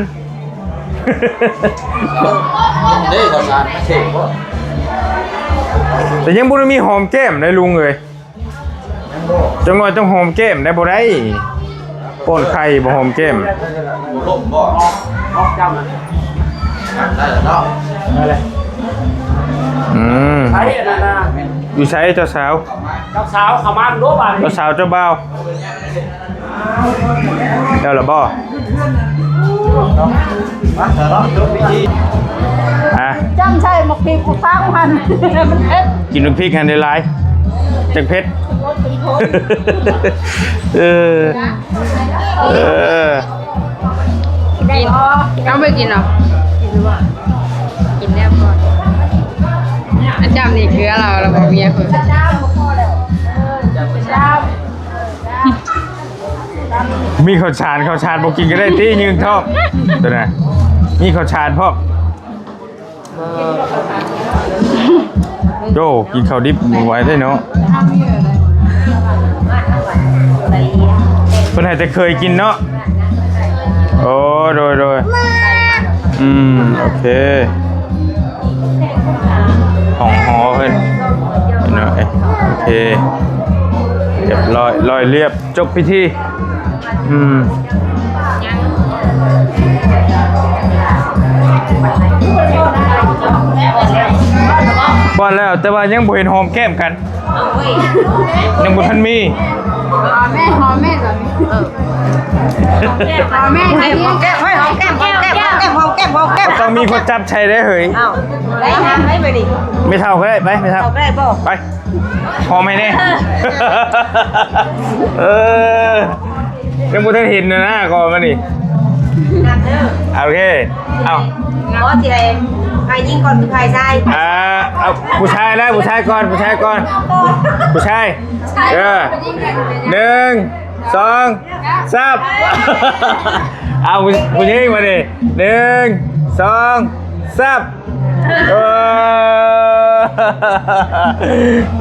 แต่ยังบ่ได้มีหอมแก้มได้ลุงเลยจังหวะต้องหอมแก้มได้บ่ได้ป่นไข่บ่หอมแก้ม ออกจำนะ ใช้อันนั้นนะ อยู่ใช้เจ้าสาว เจ้าสาวเขามาโน้บาทนี้ เจ้าสาวเจ้าบ่าวเดี๋ยวละบ่จำใช่หมกปีกูฟังมันมันเผ็ด กินน้ำพริกหันได้หลายจังเผ็ดเออ ได้พอ เอาไปกินเหรอ กินแน่พออันจำนี่คือเราบอกเมียคือ มีข้าวชานบอกกินก็ได้ที่ยืงท้องตัวน่ะมีข้าวชานพ่อโจกินข้าวดิบไว้ได้เนาะเพิ่นให้แต่เคยกินเนาะโอ้โดยโอเคของหอเพิ่นเนาะโอเคเรียบร้อยลอยเรียบจบพิธีบ้านแล้วแต่ว่ายังบ่เห็นหอมแก้มกันยังบ่ทันมี หอมแม่ก่อนหอมแม่ให้ หอมแก้มหอมแก้มต้องมีคนจับใช้ได้เฮ้ย อ้าวได้ทำให้ไปดิ ไม่เท่าก็ได้ไปไม่เท่า เอาได้ป่ะ ไปพอไหมเนี่ย ยังบ่ทันเห็นนะก่อนมานี่โอเคเอา เพราะทีไรใครยิงก่อนคือใครใช่ เอาผู้ชายก่อนผู้ชาย1 2 3เอาผู้หญิงมาดิ1 2 3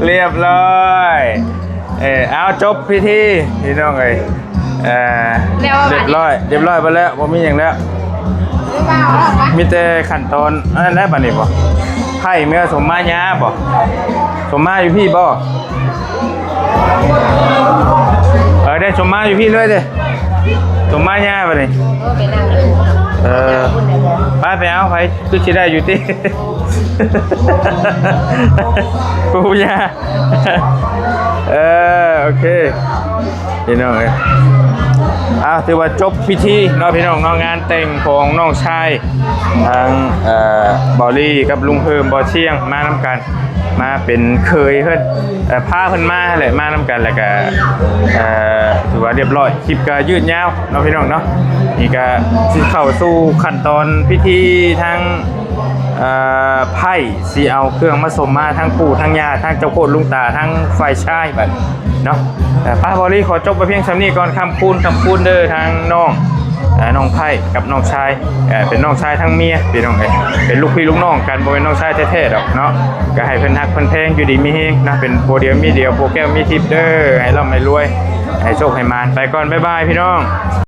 เรียบร้อยเอาจบพิธีพี่น้องเอ้ยเรียบร้อยไปแล้วบ่มีหยังแล้วมีแต่ขั้นตอนอันนั้นได้ป่ะนี่บ่ไผ่เมื่อสมมาญาบ่สมมาอยู่พี่บ่ได้สมมาอยู่พี่เลยเด้สมมาญาป่ะนี่ไปเอาไปคือสิได้อยู่ติปูญาโอเคพี่น้องเอ้ยถือว่าจบพิธีเนาะพี่น้องงานแต่งของน้องชายทางบอลลี่กับลุงเพิ่มบอเชียงมานำกันมาเป็นเคยเพิ่นพาเพิ่นมาเลยมานำกันแล้วก็ถือว่าเรียบร้อยคลิปก็ยืดยาวเนาะพี่น้องเนาะนี่ก็สิเข้าสู่ขั้นตอนพิธีทางไพ่สีเอาเครื่องมาสมมาทั้งปู่ทั้งยาทั้งเจ้าโคตรลุงตาทั้งฝ่ายชายแบบเนาะป้าบอลี่ขอจบไปเพียงสำนี้ก่อนคำคูณเด้อทางน้องไพ่กับน้องชายเป็นน้องชายทั้งเมียพี่น้องเป็นลูกพี่ลูกน้องกันบ่เป็นน้องชายแท้ๆดอกเนาะก็ให้เพิ่นฮักเพิ่นแพงอยู่ดีมีเฮงนะเป็นโปรเดียวมีเดียวโปรแก้วมีทิปเด้อให้ร่ำให้รวยให้โชคให้มานไปก่อนบ๊ายบายพี่น้อง